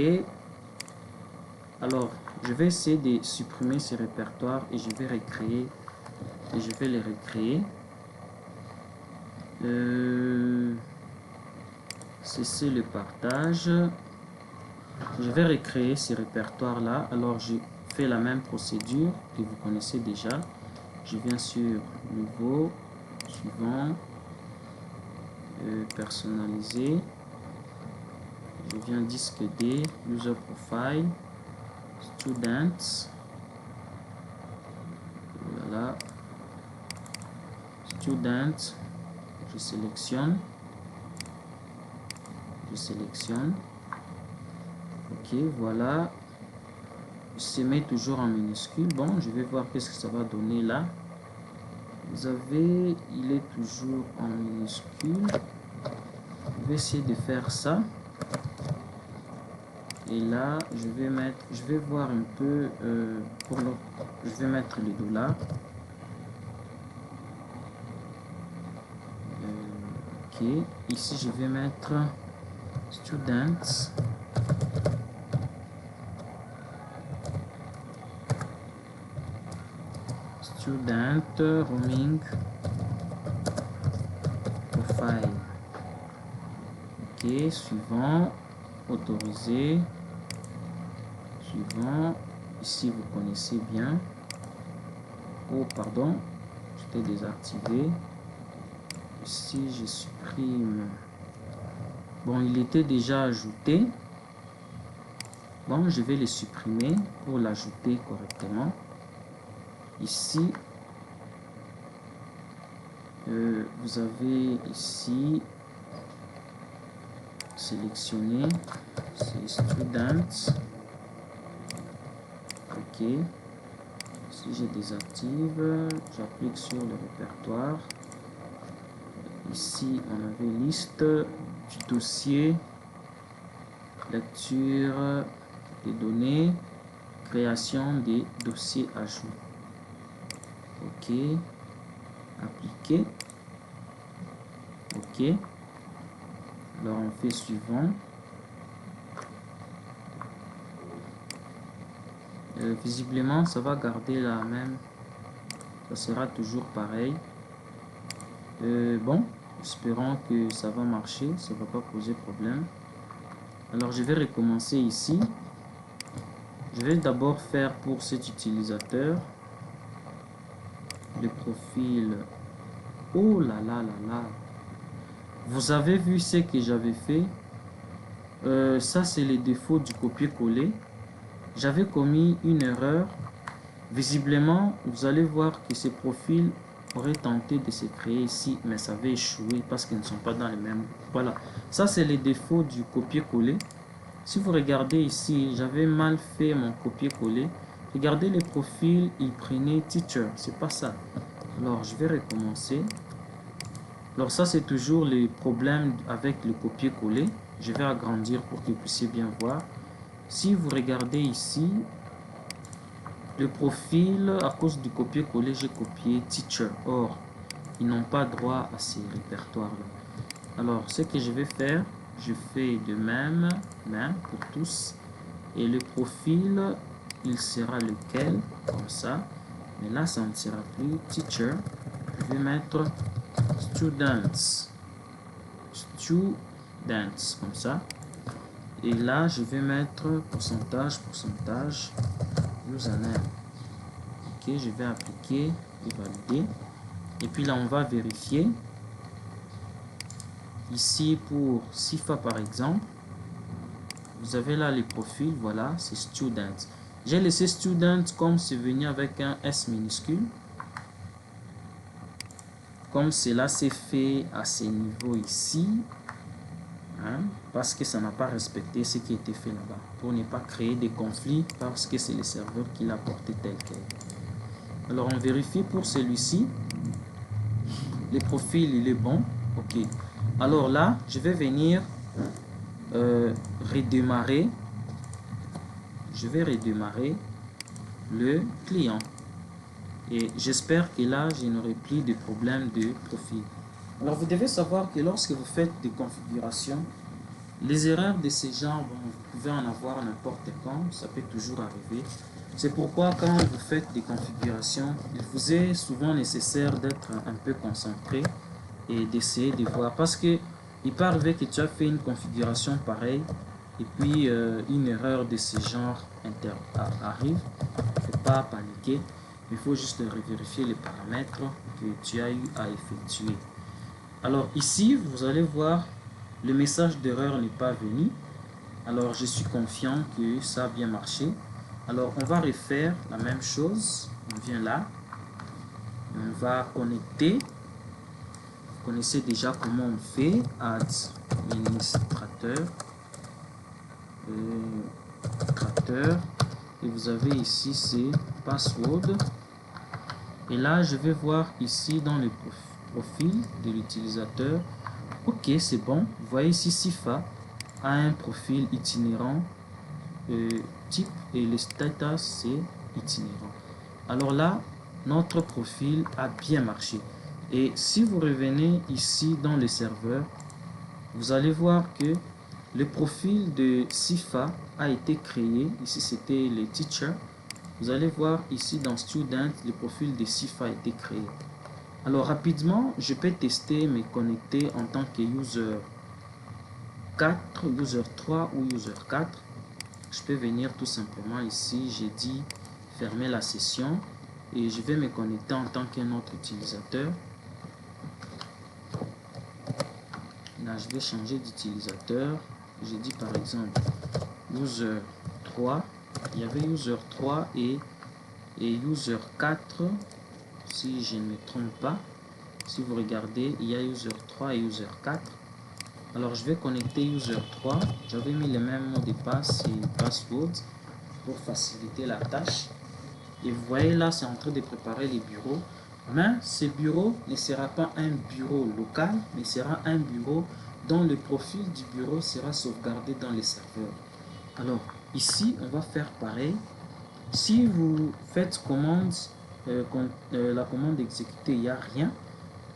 Alors je vais essayer de supprimer ces répertoires et je vais recréer et je vais les recréer. Cesser le partage. Je vais recréer ces répertoires là. Alors je fais la même procédure que vous connaissez déjà. Je viens sur nouveau, suivant, personnaliser. Je viens disque D, user profile, students. Voilà, students. Je sélectionne. Ok, voilà. Je mets toujours en minuscule. Bon, je vais voir qu'est-ce que ça va donner là. Vous avez, il est toujours en minuscule. Je vais essayer de faire ça. Et là, je vais voir un peu je vais mettre les dollars. Ok, ici je vais mettre students. Student roaming profile. Ok, suivant, autorisé. Suivant, ici vous connaissez bien. Oh pardon, j'étais désactivé. Ici je supprime. Bon, il était déjà ajouté. Bon, je vais le supprimer pour l'ajouter correctement. Ici, vous avez ici sélectionné, c'est students. Ok. Si je désactive, j'applique sur le répertoire. Ici, on avait liste du dossier, lecture des données, création des dossiers ajouts. Ok, appliquer. Ok, alors on fait suivant. Visiblement ça va garder la même, ça sera toujours pareil. Bon, espérons que ça va marcher, ça va pas poser problème. Alors je vais recommencer ici. Je vais d'abord faire pour cet utilisateur le profil. Oh là là là là, vous avez vu ce que j'avais fait. Ça c'est les défauts du copier-coller. J'avais commis une erreur. Visiblement vous allez voir que ces profils auraient tenté de se créer ici, mais ça avait échoué parce qu'ils ne sont pas dans les mêmes. Voilà, ça c'est les défauts du copier-coller. Si vous regardez ici, j'avais mal fait mon copier-coller. Regardez les profils, ils prenaient teacher, c'est pas ça. Alors je vais recommencer. Alors ça c'est toujours les problèmes avec le copier-coller. Je vais agrandir pour que vous puissiez bien voir. Si vous regardez ici, le profil, à cause du copier-coller, j'ai copié teacher. Or, ils n'ont pas droit à ces répertoires-là. Alors, ce que je vais faire, je fais de même pour tous. Et le profil, il sera lequel, comme ça. Mais là, ça ne sera plus teacher. Je vais mettre students. Students, comme ça. Et là, je vais mettre pourcentage, username. Ok, je vais appliquer et valider. Et puis là, on va vérifier. Ici, pour SIFA, par exemple, vous avez là les profils. Voilà, c'est student. J'ai laissé student comme c'est venu avec un S minuscule. Comme cela s'est fait à ces niveaux ici. Hein, parce que ça n'a pas respecté ce qui était fait là-bas. Pour ne pas créer des conflits parce que c'est le serveur qui l'a porté tel quel. Alors, on vérifie pour celui-ci. Le profil, il est bon. Ok. Alors là, je vais venir redémarrer. Je vais redémarrer le client. Et j'espère que là, je n'aurai plus de problème de profil. Alors, vous devez savoir que lorsque vous faites des configurations, les erreurs de ce genre, bon, vous pouvez en avoir n'importe quand, ça peut toujours arriver. C'est pourquoi quand vous faites des configurations, il vous est souvent nécessaire d'être un peu concentré et d'essayer de voir. Parce que il peut arriver que tu as fait une configuration pareille et puis une erreur de ce genre arrive. Il ne faut pas paniquer, il faut juste vérifier les paramètres que tu as eu à effectuer. Alors ici, vous allez voir, le message d'erreur n'est pas venu. Alors je suis confiant que ça a bien marché. Alors on va refaire la même chose. On vient là. On va connecter. Vous connaissez déjà comment on fait. Administrateur. Et vous avez ici c'est password. Et là je vais voir ici dans le profil de l'utilisateur. Ok, c'est bon. Vous voyez ici SIFA a un profil itinérant type et le status c'est itinérant. Alors là, notre profil a bien marché. Et si vous revenez ici dans le serveur, vous allez voir que le profil de SIFA a été créé. Ici, c'était le teacher. Vous allez voir ici dans student, le profil de SIFA a été créé. Alors rapidement, je peux tester me connecter en tant que user 4, user 3 ou user 4. Je peux venir tout simplement ici, j'ai dit fermer la session et je vais me connecter en tant qu'un autre utilisateur. Là, je vais changer d'utilisateur. J'ai dit par exemple user 3. Il y avait user 3 et user 4. Si je ne me trompe pas, si vous regardez, il y a user 3 et user 4. Alors je vais connecter user 3. J'avais mis les mêmes mots de passe et password pour faciliter la tâche. Et vous voyez là, c'est en train de préparer les bureaux. Mais ce bureau ne sera pas un bureau local, mais sera un bureau dont le profil du bureau sera sauvegardé dans les serveurs. Alors ici, on va faire pareil. Si vous faites commande, la commande exécutée, il n'y a rien.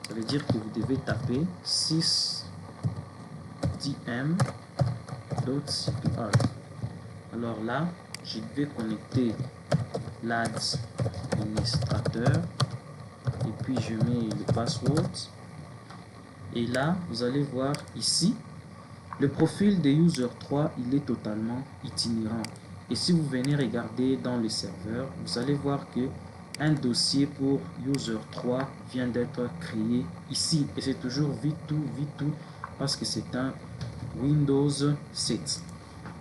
Ça veut dire que vous devez taper 6dm.cpr. Alors là, je vais connecter l'administrateur et puis je mets le password. Et là, vous allez voir ici, le profil de user 3, il est totalement itinérant. Et si vous venez regarder dans le serveur, vous allez voir que un dossier pour user 3 vient d'être créé ici. Et c'est toujours V2 parce que c'est un Windows 7.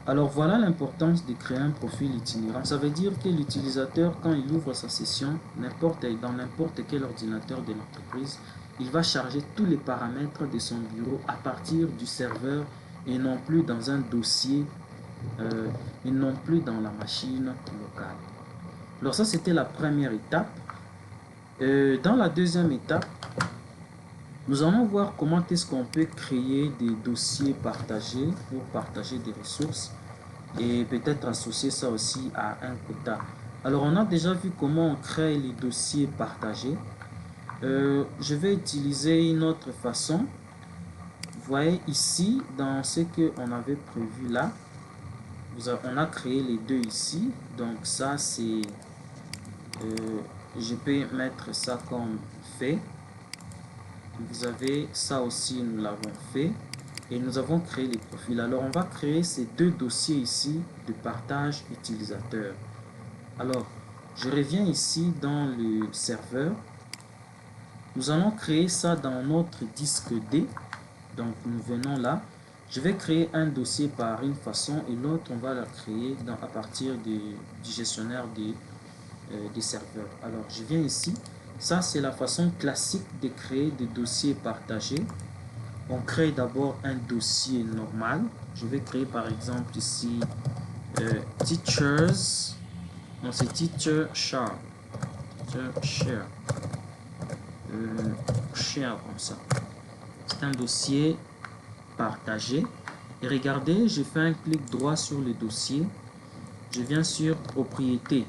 Alors voilà l'importance de créer un profil itinérant. Ça veut dire que l'utilisateur, quand il ouvre sa session, dans n'importe quel ordinateur de l'entreprise, il va charger tous les paramètres de son bureau à partir du serveur et non plus dans un dossier, et non plus dans la machine locale. Alors ça, c'était la première étape. Dans la deuxième étape, nous allons voir comment est-ce qu'on peut créer des dossiers partagés pour partager des ressources et peut-être associer ça aussi à un quota. Alors on a déjà vu comment on crée les dossiers partagés. Je vais utiliser une autre façon. Vous voyez ici, dans ce qu'on avait prévu là, on a créé les deux ici. Donc ça c'est, je peux mettre ça comme fait. Vous avez ça aussi, nous l'avons fait. Et nous avons créé les profils. Alors on va créer ces deux dossiers ici de partage utilisateur. Alors je reviens ici dans le serveur. Nous allons créer ça dans notre disque D. Donc nous venons là. Je vais créer un dossier par une façon et l'autre on va la créer à partir du gestionnaire des serveurs. Alors je viens ici. Ça c'est la façon classique de créer des dossiers partagés. On crée d'abord un dossier normal. Je vais créer par exemple ici teachers. Non, c'est teacher share. Teacher share. Share comme ça. C'est un dossier partagé. Et regardez, je fais un clic droit sur le dossier. Je viens sur propriété.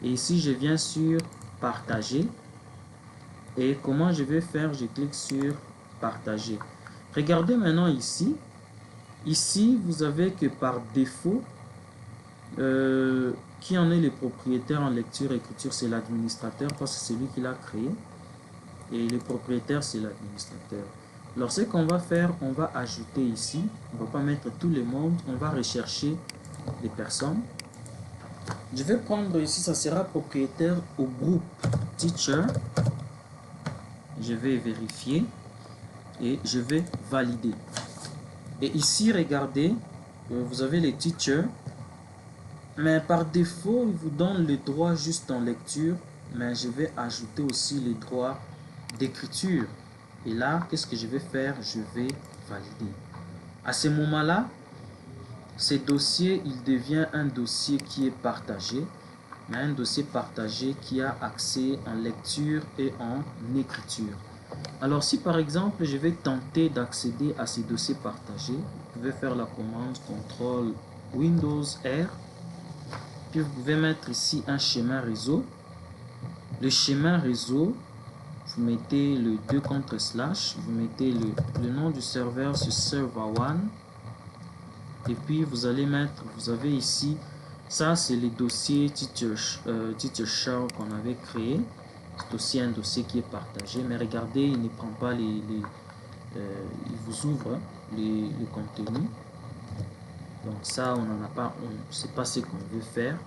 Et ici, je viens sur partager. Et comment je vais faire? Je clique sur partager. Regardez maintenant ici. Ici, vous avez que par défaut, qui en est le propriétaire en lecture et écriture, c'est l'administrateur parce que c'est lui qui l'a créé. Et le propriétaire, c'est l'administrateur. Alors, ce qu'on va faire, on va ajouter ici. On ne va pas mettre tout le monde. On va rechercher les personnes. Je vais prendre ici, ça sera propriétaire au groupe teacher. Je vais vérifier et je vais valider. Et ici, regardez, vous avez les teachers. Mais par défaut, il vous donne les droits juste en lecture. Mais je vais ajouter aussi les droits d'écriture. Et là, qu'est-ce que je vais faire? Je vais valider. À ce moment-là, ce dossier, il devient un dossier qui est partagé, mais un dossier partagé qui a accès en lecture et en écriture. Alors, si par exemple, je vais tenter d'accéder à ces dossiers partagés, vous pouvez faire la commande CTRL Windows R, puis vous pouvez mettre ici un schéma réseau. Le schéma réseau, vous mettez le 2 contre slash, vous mettez le nom du serveur sur server1 et puis vous allez mettre, vous avez ici, ça c'est les dossiers teacher share qu'on avait créé. C'est aussi un dossier qui est partagé, mais regardez, il ne prend pas il vous ouvre les contenus. Donc ça, on n'en a pas, c'est pas ce qu'on veut faire.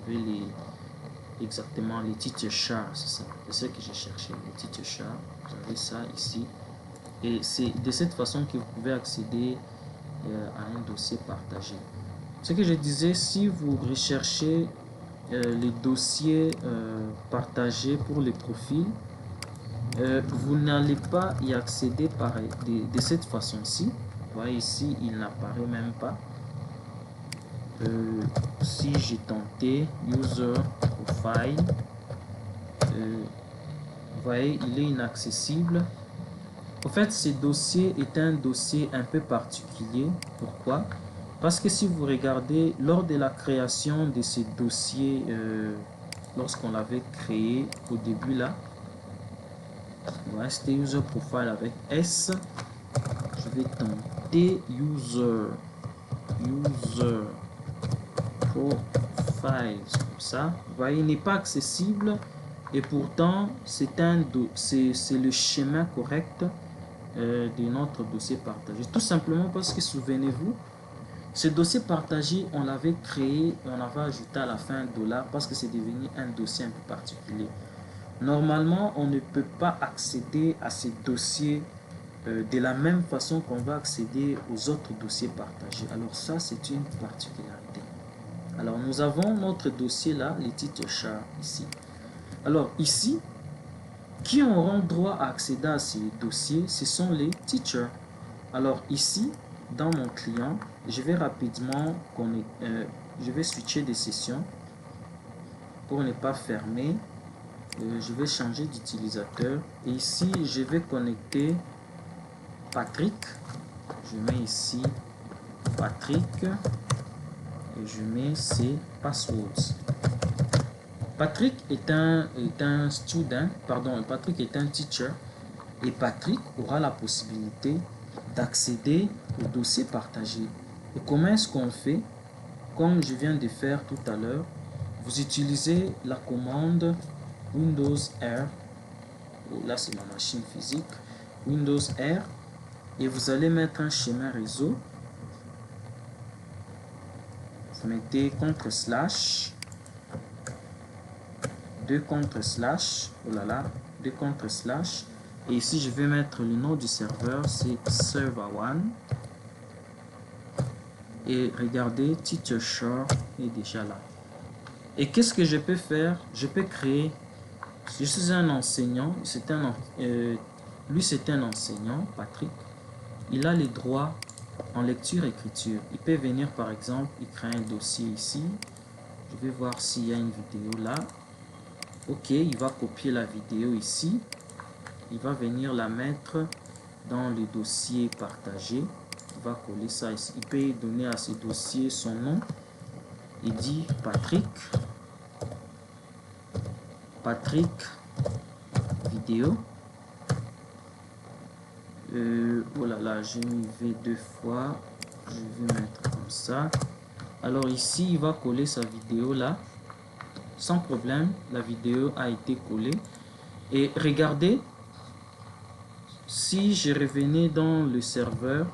Vous avez exactement les teacher share, c'est ça, c'est ce que j'ai cherché, les teacher share. Vous avez ça ici, et c'est de cette façon que vous pouvez accéder à un dossier partagé. Ce que je disais, si vous recherchez les dossiers partagés pour les profils, vous n'allez pas y accéder pareil, de cette façon-ci. Vous voyez ici, il n'apparaît même pas. Si j'ai tenté user profile, vous voyez, il est inaccessible. En fait, ce dossier est un dossier un peu particulier. Pourquoi? Parce que si vous regardez, lors de la création de ces dossiers, lorsqu'on l'avait créé au début là, voilà, c'était user profile avec S. Je vais tenter user profile, comme ça. Vous voyez, il n'est pas accessible et pourtant c'est le schéma correct de notre dossier partagé. Tout simplement parce que, souvenez-vous, ce dossier partagé, on l'avait créé, on avait ajouté à la fin $, parce que c'est devenu un dossier un peu particulier. Normalement, on ne peut pas accéder à ces dossiers de la même façon qu'on va accéder aux autres dossiers partagés. Alors ça, c'est une particularité. Alors nous avons notre dossier là, les teacher share ici. Alors ici, qui auront droit à accéder à ces dossiers, ce sont les teachers. Alors ici, dans mon client, je vais rapidement je vais switcher des sessions pour ne pas fermer. Je vais changer d'utilisateur et ici je vais connecter Patrick. Je mets ici Patrick et je mets ses passwords. Patrick est un student, pardon, Patrick est un teacher et Patrick aura la possibilité d'accéder au dossier partagé. Et comment est-ce qu'on fait? comme je viens de faire tout à l'heure, vous utilisez la commande Windows R. Là, c'est ma machine physique. Windows R. Et vous allez mettre un schéma réseau. Vous mettez /, 2 /, oh là là, 2 /, et ici je vais mettre le nom du serveur, c'est server1, et regardez, Teacher Shore est déjà là. Et qu'est-ce que je peux faire? Je peux créer, je suis un enseignant, lui c'est un enseignant, Patrick, il a les droits en lecture-écriture. Il peut venir par exemple, il crée un dossier ici, je vais voir s'il y a une vidéo là. Ok, il va copier la vidéo ici. Il va venir la mettre dans le dossier partagé. Il va coller ça ici. Il peut donner à ce dossier son nom. Il dit Patrick. Patrick vidéo. Oh là là, j'ai mis V2 fois. Je vais mettre comme ça. Alors ici, il va coller sa vidéo là. Sans problème, la vidéo a été collée. Et regardez, si je revenais dans le serveur,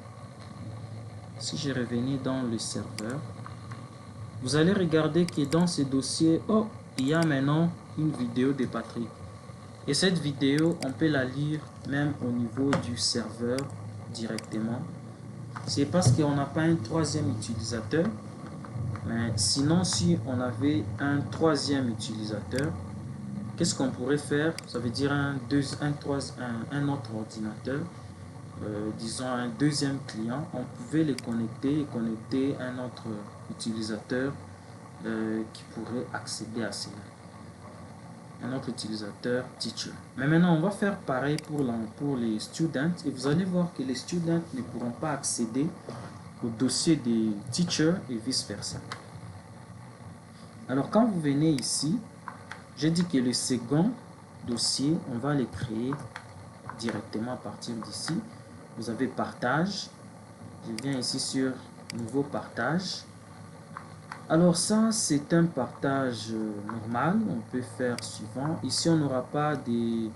vous allez regarder que dans ce dossier, oh, il y a maintenant une vidéo de Patrick. Et cette vidéo, on peut la lire même au niveau du serveur directement. C'est parce qu'on n'a pas un troisième utilisateur. Mais sinon, si on avait un troisième utilisateur, qu'est-ce qu'on pourrait faire? Ça veut dire un autre ordinateur, disons un deuxième client. On pouvait les connecter et connecter un autre utilisateur qui pourrait accéder à cela. Un autre utilisateur teacher. Mais maintenant, on va faire pareil pour les students et vous allez voir que les students ne pourront pas accéder au dossier des teachers et vice versa. Alors quand vous venez ici, j'ai dit que le second dossier, on va les créer directement à partir d'ici. Vous avez partage. Je viens ici sur nouveau partage. Alors ça, c'est un partage normal. On peut faire suivant. Ici, on n'aura pas des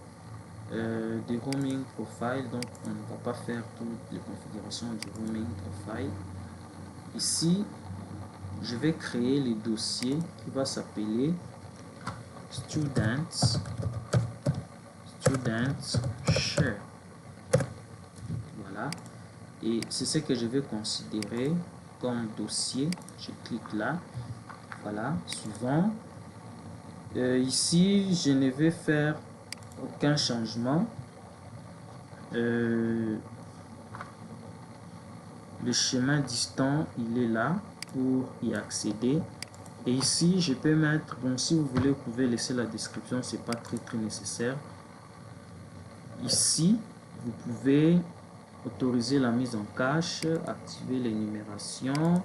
roaming profile. Donc, on ne va pas faire toutes les configurations du roaming profile. Ici, je vais créer le dossier qui va s'appeler Students Share. Voilà. Et c'est ce que je vais considérer comme dossier. Je clique là. Voilà. Suivant. Ici, je ne vais faire aucun changement. Le chemin distant, il est là pour y accéder. Et ici, je peux mettre, bon, si vous voulez, vous pouvez laisser la description, c'est pas très nécessaire. Ici, vous pouvez autoriser la mise en cache, activer les numérations.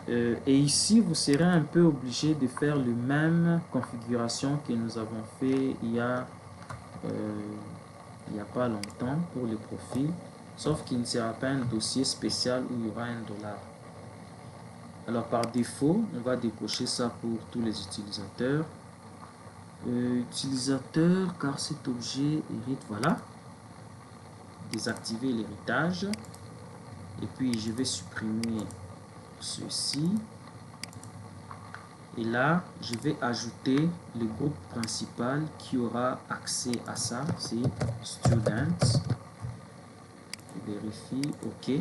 Et ici, vous serez un peu obligé de faire la même configuration que nous avons fait il y a pas longtemps pour le profil, sauf qu'il ne sera pas un dossier spécial où il y aura $1. Alors par défaut, on va décocher ça pour tous les utilisateurs. Utilisateur, car cet objet hérite, voilà. Désactiver l'héritage. Et puis je vais supprimer ceci. Et là, je vais ajouter le groupe principal qui aura accès à ça. C'est Students. Je vérifie, OK.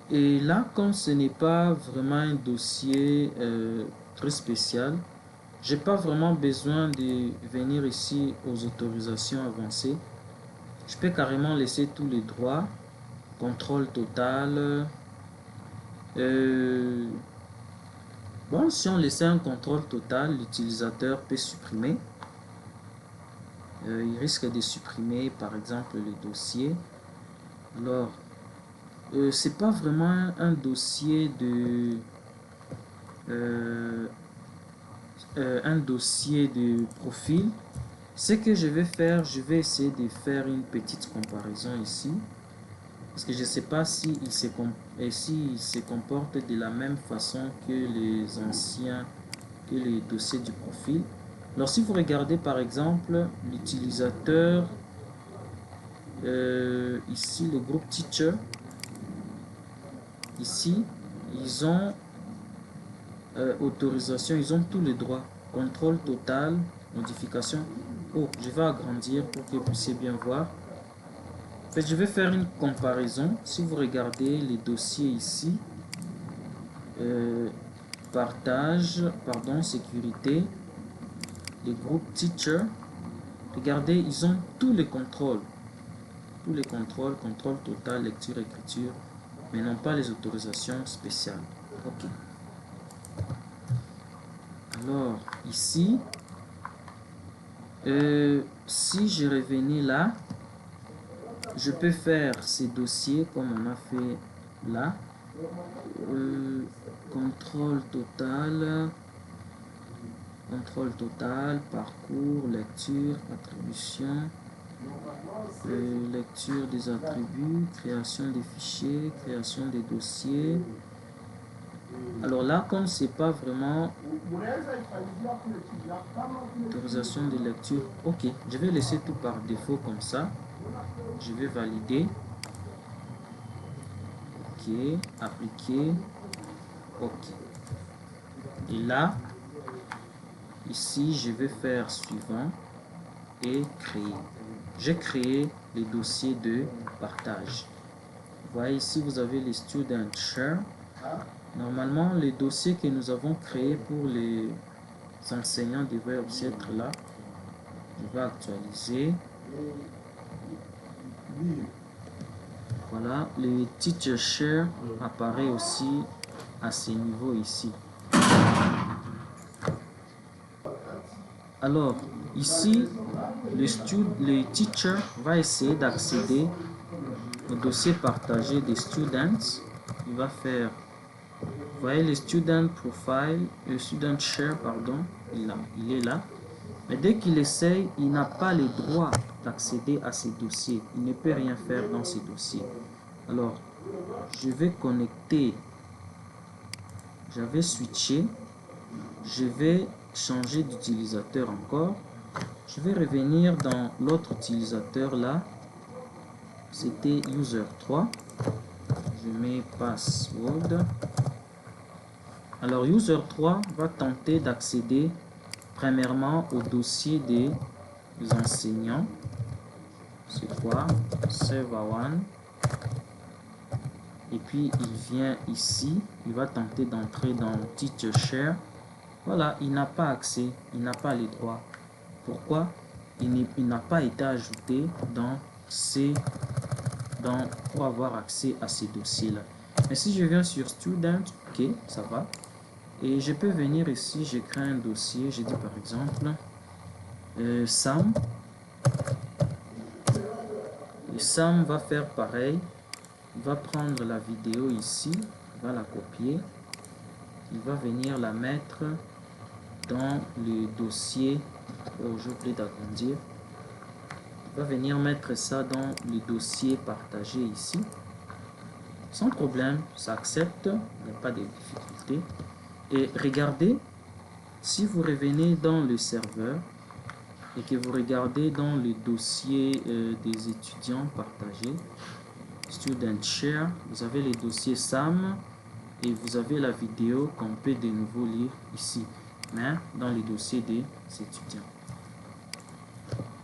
Et là, comme ce n'est pas vraiment un dossier très spécial, j'ai pas vraiment besoin de venir ici aux autorisations avancées. Je peux carrément laisser tous les droits, contrôle total. Bon, si on laissait un contrôle total, l'utilisateur peut supprimer. Il risque de supprimer par exemple le dossier. Alors, c'est pas vraiment un dossier de profil. Ce que je vais faire, je vais essayer de faire une petite comparaison ici. parce que je ne sais pas s'il se comporte de la même façon que les anciens, que les dossiers du profil. Alors si vous regardez par exemple l'utilisateur, ici le groupe teacher, ici ils ont autorisation, ils ont tous les droits, contrôle total, modification. Oh, je vais agrandir pour que vous puissiez bien voir. En fait, je vais faire une comparaison. Si vous regardez les dossiers ici, partage, pardon, sécurité, les groupes teacher, regardez, ils ont tous les contrôles. Tous les contrôles, contrôle total, lecture, écriture, mais non pas les autorisations spéciales. Ok. Alors, ici, si je revenais là, je peux faire ces dossiers comme on a fait là. Contrôle total, parcours, lecture, attribution, lecture des attributs, création des fichiers, création des dossiers. Alors là, comme c'est pas vraiment autorisation de lecture, ok, je vais laisser tout par défaut comme ça. Je vais valider. Ok, appliquer. Ok. Et là, ici, je vais faire suivant et créer. J'ai créé les dossiers de partage. Vous voyez ici, vous avez les student share. Normalement, les dossiers que nous avons créés pour les enseignants devraient aussi être là. Je vais actualiser. Voilà, le teacher share apparaît aussi à ce niveau ici. Alors, ici, le teacher va essayer d'accéder au dossier partagé des students. Il va faire, vous voyez, le student profile, le student share, pardon, il est là. Mais dès qu'il essaye, il n'a pas le droit d'accéder à ces dossiers. Il ne peut rien faire dans ces dossiers. Alors, je vais connecter, j'avais switché, je vais changer d'utilisateur encore. Je vais revenir dans l'autre utilisateur là. C'était user3. Je mets password. Alors user3 va tenter d'accéder premièrement au dossier des enseignants. C'est quoi? Server1. Et puis il vient ici, il va tenter d'entrer dans Teacher Share. Voilà, il n'a pas accès, il n'a pas les droits. Pourquoi? Il n'a pas été ajouté pour avoir accès à ces dossiers-là. Mais si je viens sur Student, ok, ça va. Et je peux venir ici, je crée un dossier, je dis par exemple Sam. Et Sam va faire pareil. Il va prendre la vidéo ici, il va la copier, il va venir la mettre dans le dossier. Oh, j'ai oublié d'agrandir. Il va venir mettre ça dans le dossier partagé ici. Sans problème, ça accepte, il n'y a pas de difficulté. Et regardez, si vous revenez dans le serveur et que vous regardez dans le dossier des étudiants partagés, Student Share, vous avez les dossiers SAM et vous avez la vidéo qu'on peut de nouveau lire ici, mais dans les dossiers des étudiants.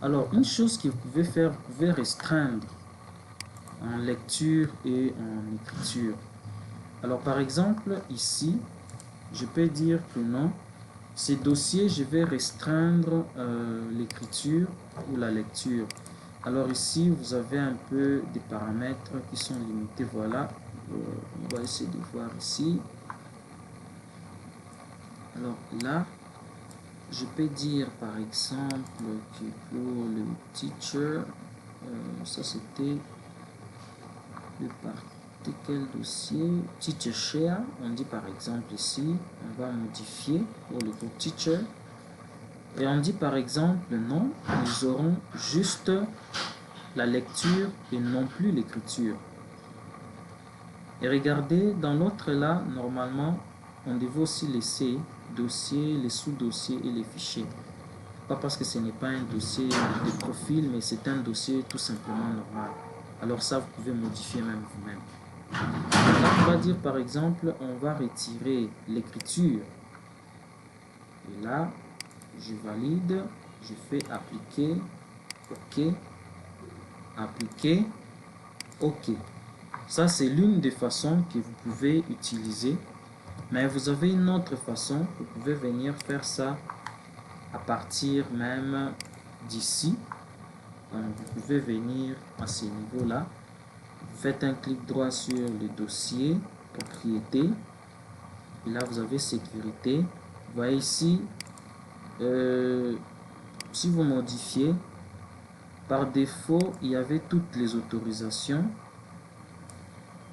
Alors, une chose que vous pouvez faire, vous pouvez restreindre en lecture et en écriture. Alors, par exemple, ici, je peux dire que non, ces dossiers, je vais restreindre l'écriture ou la lecture. Alors ici, vous avez un peu des paramètres qui sont limités. Voilà, on va essayer de voir ici. Alors là, je peux dire par exemple que pour le teacher, ça c'était le parti quel dossier, teacher share, on dit par exemple ici, on va modifier pour le groupe teacher. Et on dit par exemple non, ils auront juste la lecture et non plus l'écriture. Et regardez, dans l'autre là, normalement, on devait aussi laisser dossier, les sous-dossiers et les fichiers. Pas parce que ce n'est pas un dossier de profil, mais c'est un dossier tout simplement normal. Alors ça, vous pouvez modifier même vous-même. Là, on va dire par exemple, on va retirer l'écriture. Et là, je valide, je fais appliquer, OK, appliquer, OK. Ça, c'est l'une des façons que vous pouvez utiliser. Mais vous avez une autre façon, vous pouvez venir faire ça à partir même d'ici. Donc, vous pouvez venir à ce niveau-là. Vous faites un clic droit sur le dossier, propriété. Et là, vous avez sécurité. Vous voyez ici, si vous modifiez, par défaut, il y avait toutes les autorisations.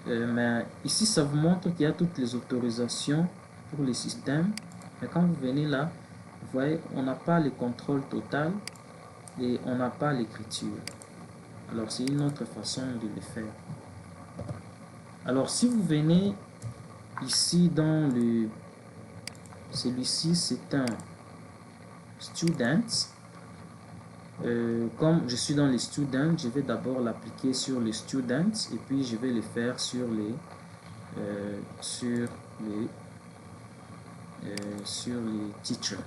Mais ici, ça vous montre qu'il y a toutes les autorisations pour les systèmes. Mais quand vous venez là, vous voyez, on n'a pas le contrôle total et on n'a pas l'écriture. Alors, c'est une autre façon de le faire. Alors, si vous venez ici dans le... Celui-ci, c'est un student. Comme je suis dans les students, je vais d'abord l'appliquer sur les students et puis je vais le faire sur les teachers.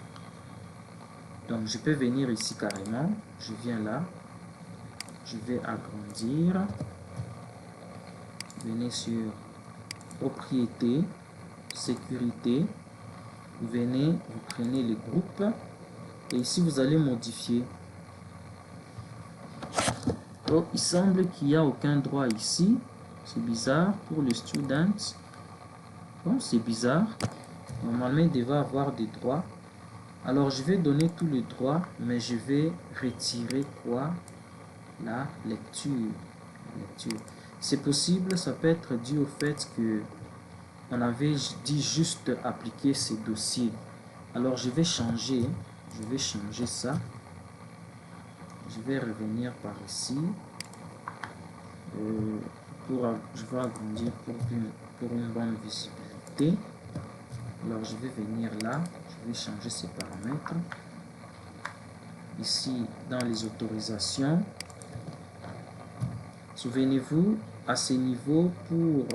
Donc je peux venir ici carrément, je viens là, je vais agrandir, venez sur propriété, sécurité, vous venez, vous prenez les groupes et ici vous allez modifier. Oh, il semble qu'il n'y a aucun droit ici. C'est bizarre pour les students. Bon, c'est bizarre. Normalement, il devait avoir des droits. Alors, je vais donner tous les droits, mais je vais retirer quoi? La lecture. C'est possible, ça peut être dû au fait que on avait dit juste appliquer ces dossiers. Alors, je vais changer ça. Je vais revenir par ici. Je vais agrandir pour une bonne visibilité. Alors je vais venir là, je vais changer ces paramètres. Ici dans les autorisations, souvenez-vous, à ce niveau pour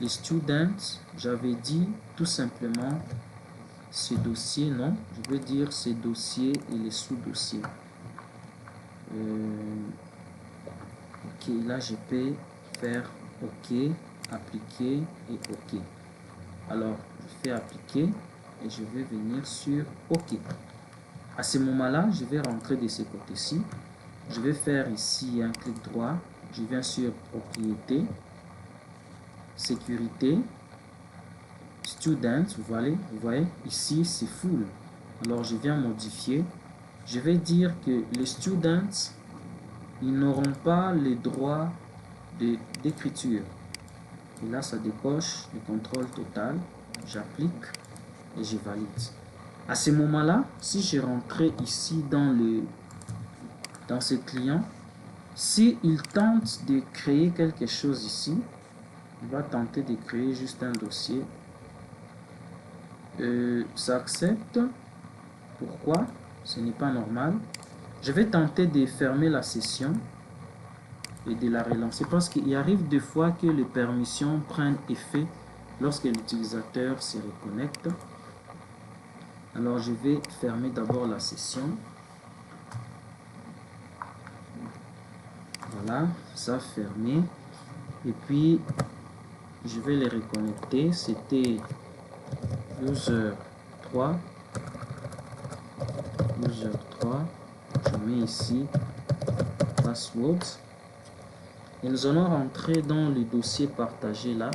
les students, j'avais dit tout simplement ces dossiers, non, je veux dire ces dossiers et les sous-dossiers. Ok, là je peux faire OK, appliquer et OK. Alors je fais appliquer et je vais venir sur OK. À ce moment-là, je vais rentrer de ce côté-ci. Je vais faire ici un clic droit. Je viens sur propriété, sécurité, student. Vous voyez ici c'est full. Alors je viens modifier. Je vais dire que les students, ils n'auront pas les droits d'écriture. Et là, ça décoche le contrôle total. J'applique et je valide. À ce moment-là, si je rentrais ici dans ce client, s'il tente de créer quelque chose ici, il va tenter de créer juste un dossier. Ça accepte. Pourquoi? Ce n'est pas normal. Je vais tenter de fermer la session et de la relancer parce qu'il arrive des fois que les permissions prennent effet lorsque l'utilisateur se reconnecte. Alors je vais fermer d'abord la session. Voilà, ça fermé. Et puis je vais les reconnecter. C'était user3. User3. Je mets ici password. Et nous allons rentrer dans le dossier partagé là.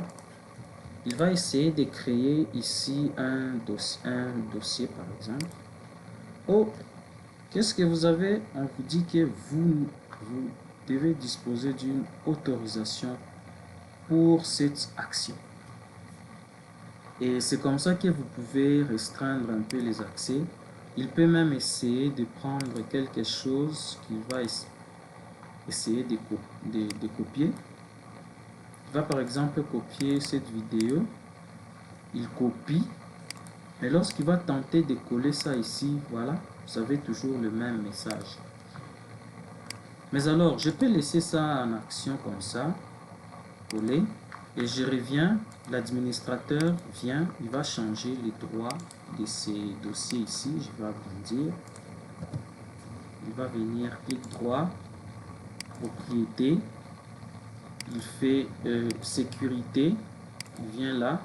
Il va essayer de créer ici un dossier par exemple. Oh, qu'est-ce que vous avez? On vous dit que vous devez disposer d'une autorisation pour cette action. Et c'est comme ça que vous pouvez restreindre un peu les accès. Il peut même essayer de prendre quelque chose qu'il va essayer de copier. va par exemple copier cette vidéo, il copie, mais lorsqu'il va tenter de coller ça ici, voilà, vous avez toujours le même message. Mais alors, je peux laisser ça en action comme ça, coller, et je reviens, l'administrateur vient, il va changer les droits de ces dossiers ici, je vais agrandir, il va venir, clic droit, propriété, il fait sécurité, il vient là,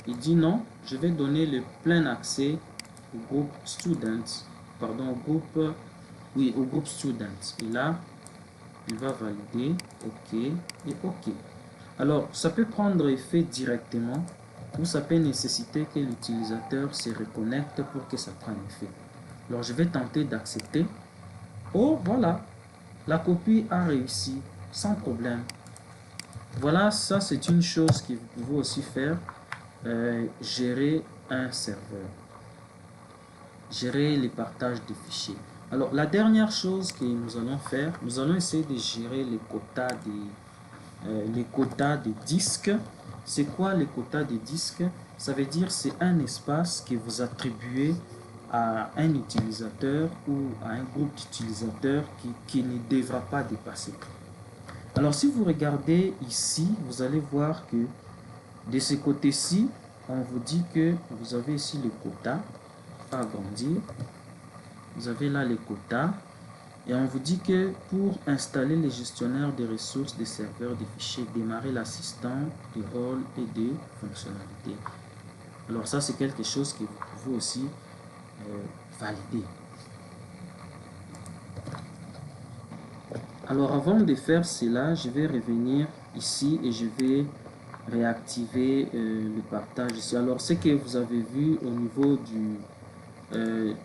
il dit non, je vais donner le plein accès au groupe students, pardon, au groupe students, et là, il va valider, OK et OK. Alors, ça peut prendre effet directement ou ça peut nécessiter que l'utilisateur se reconnecte pour que ça prenne effet. Alors, je vais tenter d'accepter. Oh, voilà, la copie a réussi sans problème. Voilà, ça c'est une chose que vous pouvez aussi faire, gérer un serveur, gérer les partages de fichiers. Alors, la dernière chose que nous allons faire, nous allons essayer de gérer les quotas des disques. C'est quoi les quotas des disques? Ça veut dire c'est un espace que vous attribuez à un utilisateur ou à un groupe d'utilisateurs qui ne devra pas dépasser. Alors si vous regardez ici, vous allez voir que de ce côté-ci, on vous dit que vous avez ici les quotas. Agrandir. Vous avez là les quotas. Et on vous dit que pour installer les gestionnaires des ressources des serveurs des fichiers, démarrer l'assistant des rôles et des fonctionnalités. Alors ça, c'est quelque chose que vous pouvez aussi valider. Alors avant de faire cela, je vais revenir ici et je vais réactiver le partage ici. Alors ce que vous avez vu au niveau de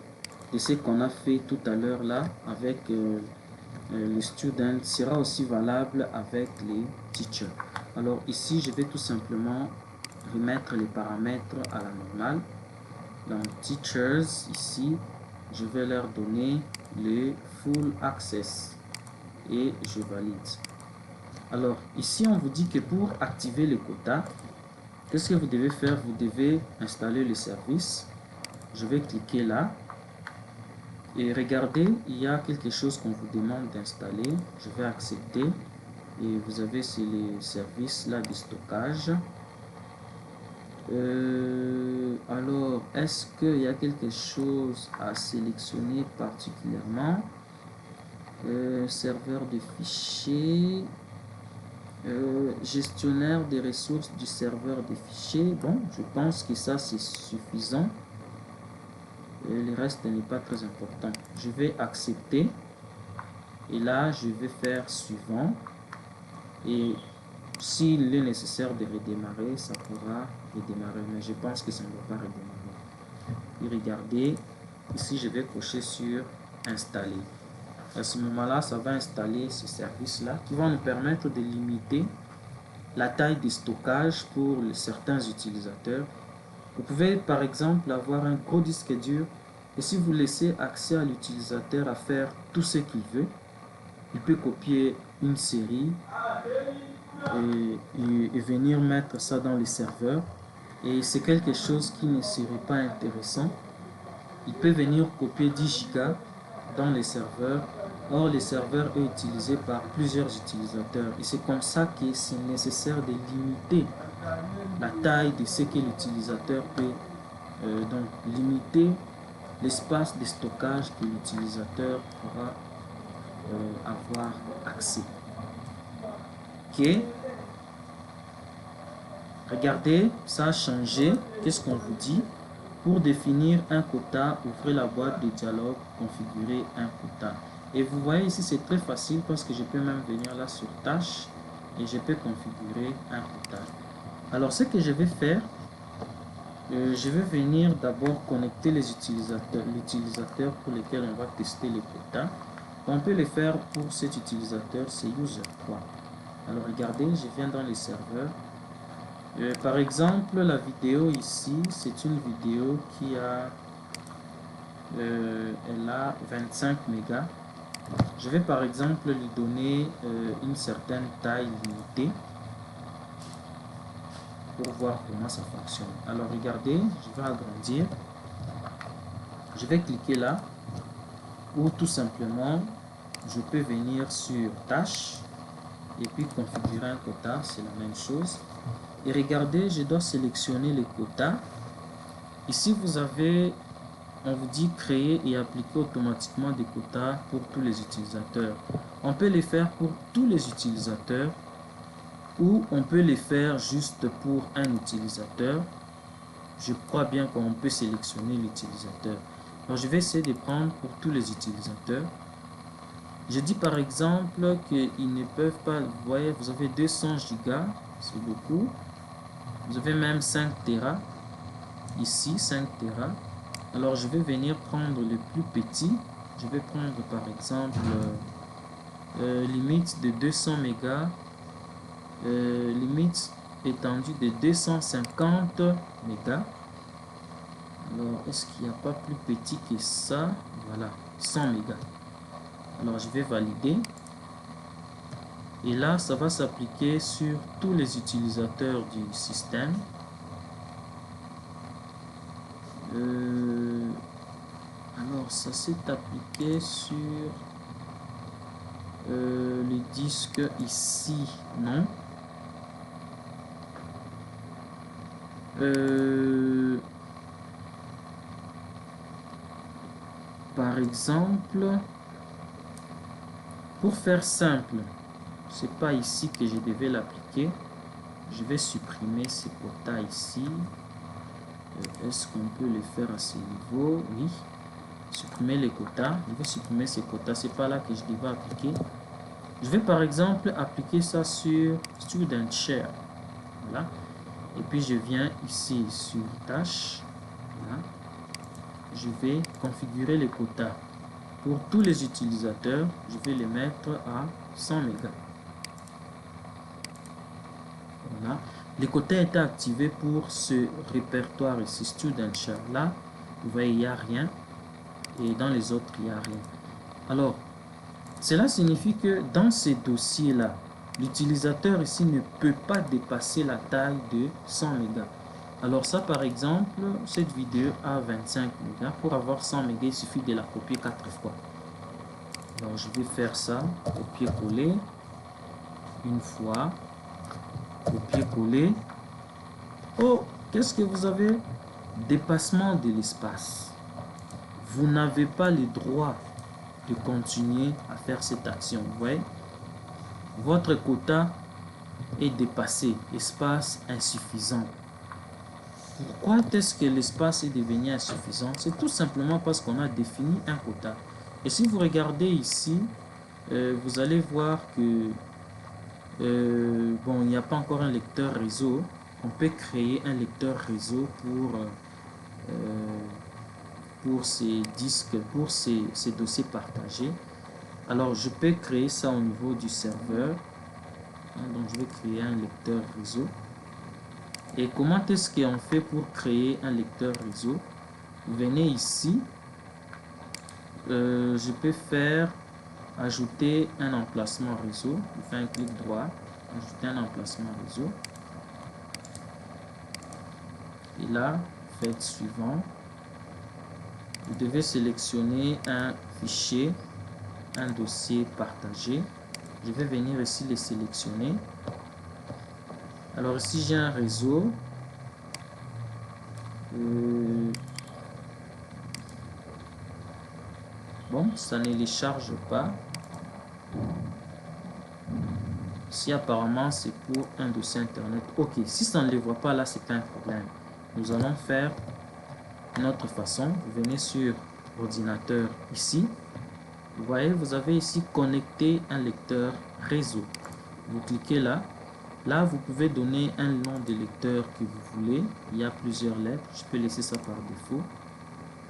ce qu'on a fait tout à l'heure là avec les students sera aussi valable avec les teachers. Alors ici, je vais tout simplement remettre les paramètres à la normale. Dans teachers, ici, je vais leur donner le full access et je valide. Alors ici, on vous dit que pour activer les quotas, qu'est-ce que vous devez faire? Vous devez installer le service. Je vais cliquer là. Et regardez, il y a quelque chose qu'on vous demande d'installer. Je vais accepter. Et vous avez les services là de stockage. Alors, est-ce qu'il y a quelque chose à sélectionner particulièrement? Serveur de fichiers. Gestionnaire des ressources du serveur de fichiers. Bon, je pense que ça c'est suffisant. Le reste n'est pas très important. Je vais accepter et là je vais faire suivant et s'il est nécessaire de redémarrer, ça pourra redémarrer, mais je pense que ça ne va pas redémarrer. Et regardez, ici je vais cocher sur installer. À ce moment là, ça va installer ce service là qui va nous permettre de limiter la taille de stockage pour certains utilisateurs. Vous pouvez par exemple avoir un gros disque dur et si vous laissez accès à l'utilisateur à faire tout ce qu'il veut, il peut copier une série et venir mettre ça dans les serveurs. Et c'est quelque chose qui ne serait pas intéressant. Il peut venir copier 10 Go dans les serveurs. Or, les serveurs sont utilisés par plusieurs utilisateurs. Et c'est comme ça que c'est nécessaire de limiter la taille de ce que l'utilisateur peut. Donc, limiter l'espace de stockage que l'utilisateur pourra avoir accès. Ok. Regardez, ça a changé. Qu'est-ce qu'on vous dit? Pour définir un quota, ouvrez la boîte de dialogue, configurer un quota. Et vous voyez ici, c'est très facile parce que je peux même venir là sur tâche et je peux configurer un quota. Alors, ce que je vais faire, je vais venir d'abord connecter l'utilisateur pour lequel on va tester les quotas. On peut le faire pour cet utilisateur, c'est user3. Alors, regardez, je viens dans les serveurs. Par exemple, la vidéo ici, c'est une vidéo qui a, elle a 25 mégas. Je vais par exemple lui donner une certaine taille limitée. pour voir comment ça fonctionne. Alors regardez, je vais agrandir. Je vais cliquer là, ou tout simplement, je peux venir sur tâches et puis configurer un quota, c'est la même chose. Et regardez, je dois sélectionner les quotas. Ici, vous avez, on vous dit créer et appliquer automatiquement des quotas pour tous les utilisateurs. On peut les faire pour tous les utilisateurs ou on peut les faire juste pour un utilisateur. Je crois bien qu'on peut sélectionner l'utilisateur. Alors, je vais essayer de prendre pour tous les utilisateurs. Je dis par exemple qu'ils ne peuvent pas, vous voyez, vous avez 200 gigas, c'est beaucoup. Vous avez même 5 Tera, ici 5 Tera. Alors je vais venir prendre le plus petit. Je vais prendre par exemple limite de 200 mégas, limite étendue de 250 mégas. Alors est-ce qu'il n'y a pas plus petit que ça? Voilà, 100 mégas. Alors je vais valider. Et là, ça va s'appliquer sur tous les utilisateurs du système. Alors, ça s'est appliqué sur le disque ici, non. Par exemple, pour faire simple, c'est pas ici que je devais l'appliquer. Je vais supprimer ces quotas ici. Est-ce qu'on peut le faire à ce niveau? Oui. Supprimer les quotas. Je vais supprimer ces quotas. C'est pas là que je devais appliquer. Je vais par exemple appliquer ça sur Student Share. Voilà. Et puis je viens ici sur Tâches. Voilà. Je vais configurer les quotas. Pour tous les utilisateurs, je vais les mettre à 100 mégas. Voilà. Les quotas étaient activés pour ce répertoire ici, Student Share. Là, vous voyez, il n'y a rien. Et dans les autres, il n'y a rien. Alors, cela signifie que dans ces dossiers-là, l'utilisateur ici ne peut pas dépasser la taille de 100 mégas. Alors ça, par exemple, cette vidéo a 25 mégas. Pour avoir 100 mégas, il suffit de la copier 4 fois. Alors, je vais faire ça, copier-coller, une fois, copier-coller. Oh, qu'est-ce que vous avez? Dépassement de l'espace. Vous n'avez pas le droit de continuer à faire cette action. Vous voyez, votre quota est dépassé, espace insuffisant. Pourquoi est-ce que l'espace est devenu insuffisant? C'est tout simplement parce qu'on a défini un quota. Et si vous regardez ici, vous allez voir que bon, il n'y a pas encore un lecteur réseau. On peut créer un lecteur réseau pour ces disques, pour ces dossiers partagés. Alors, je peux créer ça au niveau du serveur. Donc, je vais créer un lecteur réseau. Et comment est-ce qu'on fait pour créer un lecteur réseau? Vous venez ici. Je peux faire ajouter un emplacement réseau. Je fais un clic droit, ajouter un emplacement réseau. Et là, faites suivant. Vous devez sélectionner un fichier, un dossier partagé. Je vais venir ici les sélectionner. Alors ici j'ai un réseau. Bon, ça ne les charge pas. Si apparemment c'est pour un dossier internet. Ok, si ça ne les voit pas là, c'est pas un problème. Nous allons faire une autre façon. Vous venez sur ordinateur ici. Vous voyez, vous avez ici connecter un lecteur réseau. Vous cliquez là. Là, vous pouvez donner un nom de lecteur que vous voulez. Il y a plusieurs lettres. Je peux laisser ça par défaut.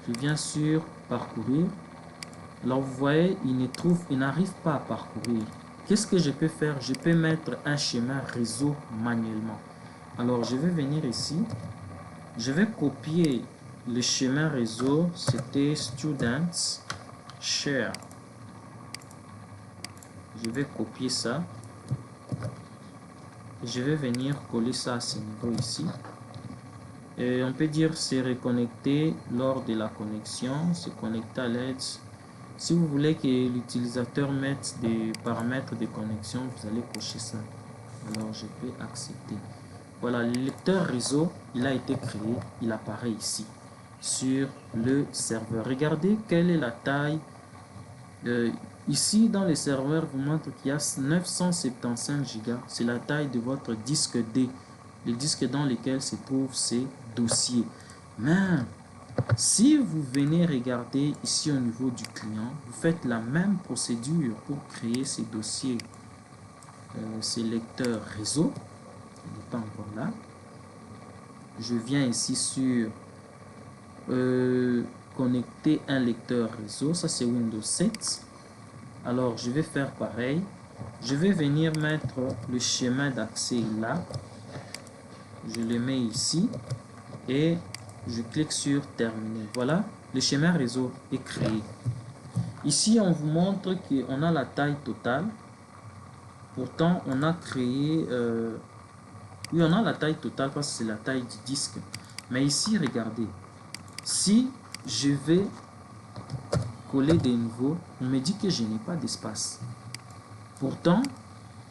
Je viens sur parcourir. Alors, vous voyez, il n'arrive pas à parcourir. Qu'est-ce que je peux faire? Je peux mettre un schéma réseau manuellement. Alors, je vais venir ici. Je vais copier le schéma réseau. C'était Students Share. Je vais copier ça. Je vais venir coller ça à ce niveau ici. Et on peut dire c'est reconnecté lors de la connexion, c'est connecté à l'aide. Si vous voulez que l'utilisateur mette des paramètres de connexion, vous allez cocher ça. Alors je peux accepter. Voilà, le lecteur réseau, il a été créé, il apparaît ici sur le serveur. Regardez quelle est la taille. Ici dans le serveur vous montre qu'il y a 975 Go. C'est la taille de votre disque D, le disque dans lequel se trouvent ces dossiers. Mais si vous venez regarder ici au niveau du client, vous faites la même procédure pour créer ces dossiers, ces lecteurs réseau. Il n'est pas encore là. Je viens ici sur connecter un lecteur réseau. Ça c'est Windows 7. Alors je vais faire pareil. Je vais venir mettre le schéma d'accès là. Je le mets ici et je clique sur terminer. Voilà, le schéma réseau est créé. Ici on vous montre qu'on a la taille totale. Pourtant on a créé oui, on a la taille totale parce que c'est la taille du disque. Mais ici, regardez. Si je vais coller de nouveau, on me dit que je n'ai pas d'espace. Pourtant,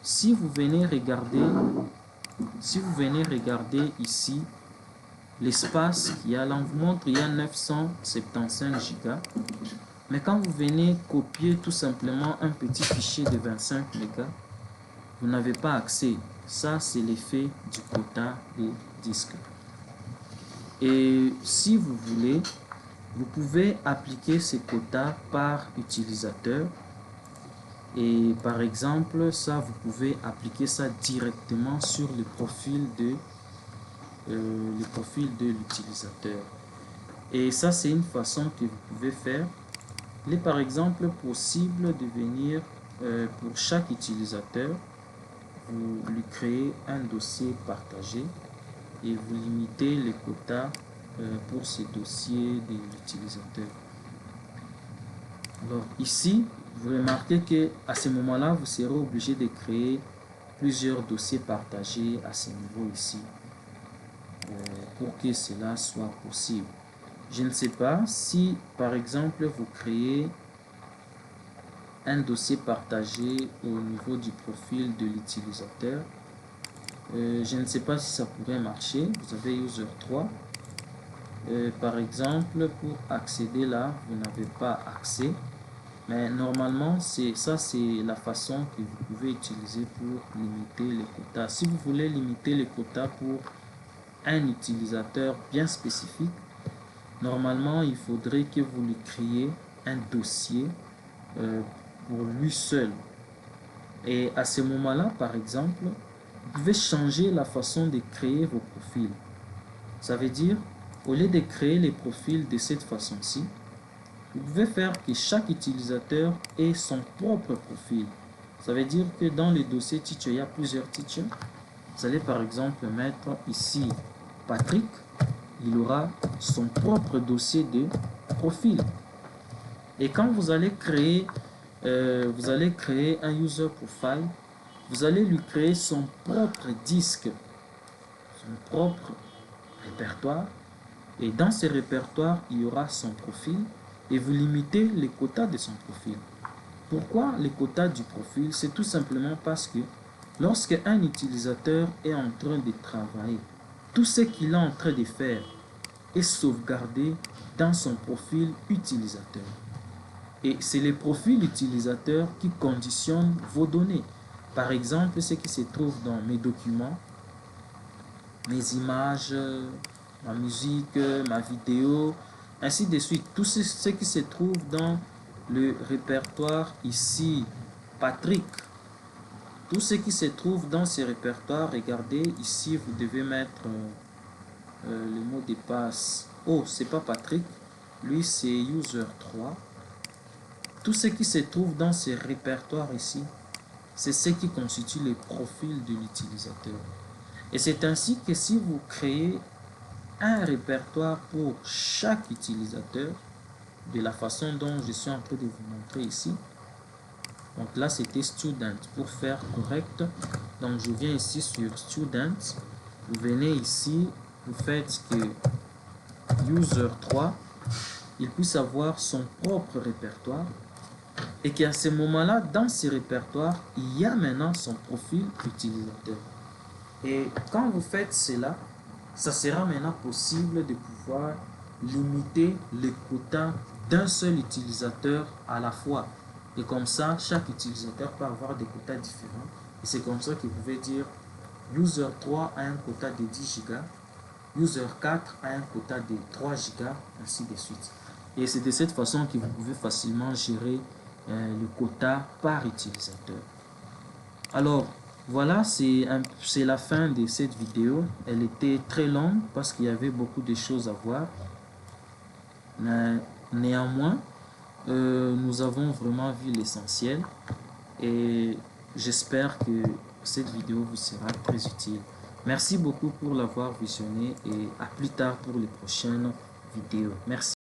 si vous venez regarder ici, l'espace qu'il y a là, on vous montre qu'il y a 975 Go. Mais quand vous venez copier tout simplement un petit fichier de 25 mégas, vous n'avez pas accès. Ça, c'est l'effet du quota des disques. Et si vous voulez, vous pouvez appliquer ces quotas par utilisateur. Et par exemple, ça, vous pouvez appliquer ça directement sur le profil de l'utilisateur. Et ça, c'est une façon que vous pouvez faire. Il est par exemple possible de venir pour chaque utilisateur, vous lui créez un dossier partagé et vous limitez les quotas pour ces dossiers de l'utilisateur. Alors ici, vous remarquez que à ce moment-là, vous serez obligé de créer plusieurs dossiers partagés à ce niveau ici pour que cela soit possible. Je ne sais pas si par exemple vous créez un dossier partagé au niveau du profil de l'utilisateur. Je ne sais pas si ça pourrait marcher. Vous avez user 3. Par exemple, pour accéder là, vous n'avez pas accès. Mais normalement, c'est la façon que vous pouvez utiliser pour limiter les quotas. Si vous voulez limiter les quotas pour un utilisateur bien spécifique, normalement, il faudrait que vous lui créiez un dossier pour lui seul. Et à ce moment-là, par exemple, vous pouvez changer la façon de créer vos profils. Ça veut dire, au lieu de créer les profils de cette façon-ci, vous pouvez faire que chaque utilisateur ait son propre profil. Ça veut dire que dans le dossier teacher, il y a plusieurs teachers. Vous allez par exemple mettre ici Patrick. Il aura son propre dossier de profil. Et quand vous allez créer un user profile, vous allez lui créer son propre disque, son propre répertoire. Et dans ce répertoire, il y aura son profil et vous limitez les quotas de son profil. Pourquoi les quotas du profil? C'est tout simplement parce que lorsque un utilisateur est en train de travailler, tout ce qu'il est en train de faire est sauvegardé dans son profil utilisateur. Et c'est le profil utilisateur qui conditionne vos données. Par exemple, ce qui se trouve dans mes documents, mes images, ma musique, ma vidéo, ainsi de suite. Tout ce qui se trouve dans le répertoire ici, Patrick. Tout ce qui se trouve dans ce répertoire, regardez, ici vous devez mettre le mot de passe. Oh, c'est pas Patrick, lui c'est user 3. Tout ce qui se trouve dans ce répertoire ici, c'est ce qui constitue le profil de l'utilisateur. Et c'est ainsi que si vous créez un répertoire pour chaque utilisateur, de la façon dont je suis en train de vous montrer ici, Donc là, c'était student. Pour faire correct, donc je viens ici sur student. Vous venez ici, vous faites que user 3, il puisse avoir son propre répertoire et qu'à ce moment-là, dans ce répertoire, il y a maintenant son profil utilisateur. Et quand vous faites cela, ça sera maintenant possible de pouvoir limiter les quotas d'un seul utilisateur à la fois. Et comme ça, chaque utilisateur peut avoir des quotas différents. Et c'est comme ça que vous pouvez dire user 3 a un quota de 10 Go, user 4 a un quota de 3 Go, ainsi de suite. Et c'est de cette façon que vous pouvez facilement gérer le quota par utilisateur. Alors, voilà, c'est la fin de cette vidéo. Elle était très longue parce qu'il y avait beaucoup de choses à voir. Néanmoins, nous avons vraiment vu l'essentiel et j'espère que cette vidéo vous sera très utile. Merci beaucoup pour l'avoir visionné et à plus tard pour les prochaines vidéos. Merci.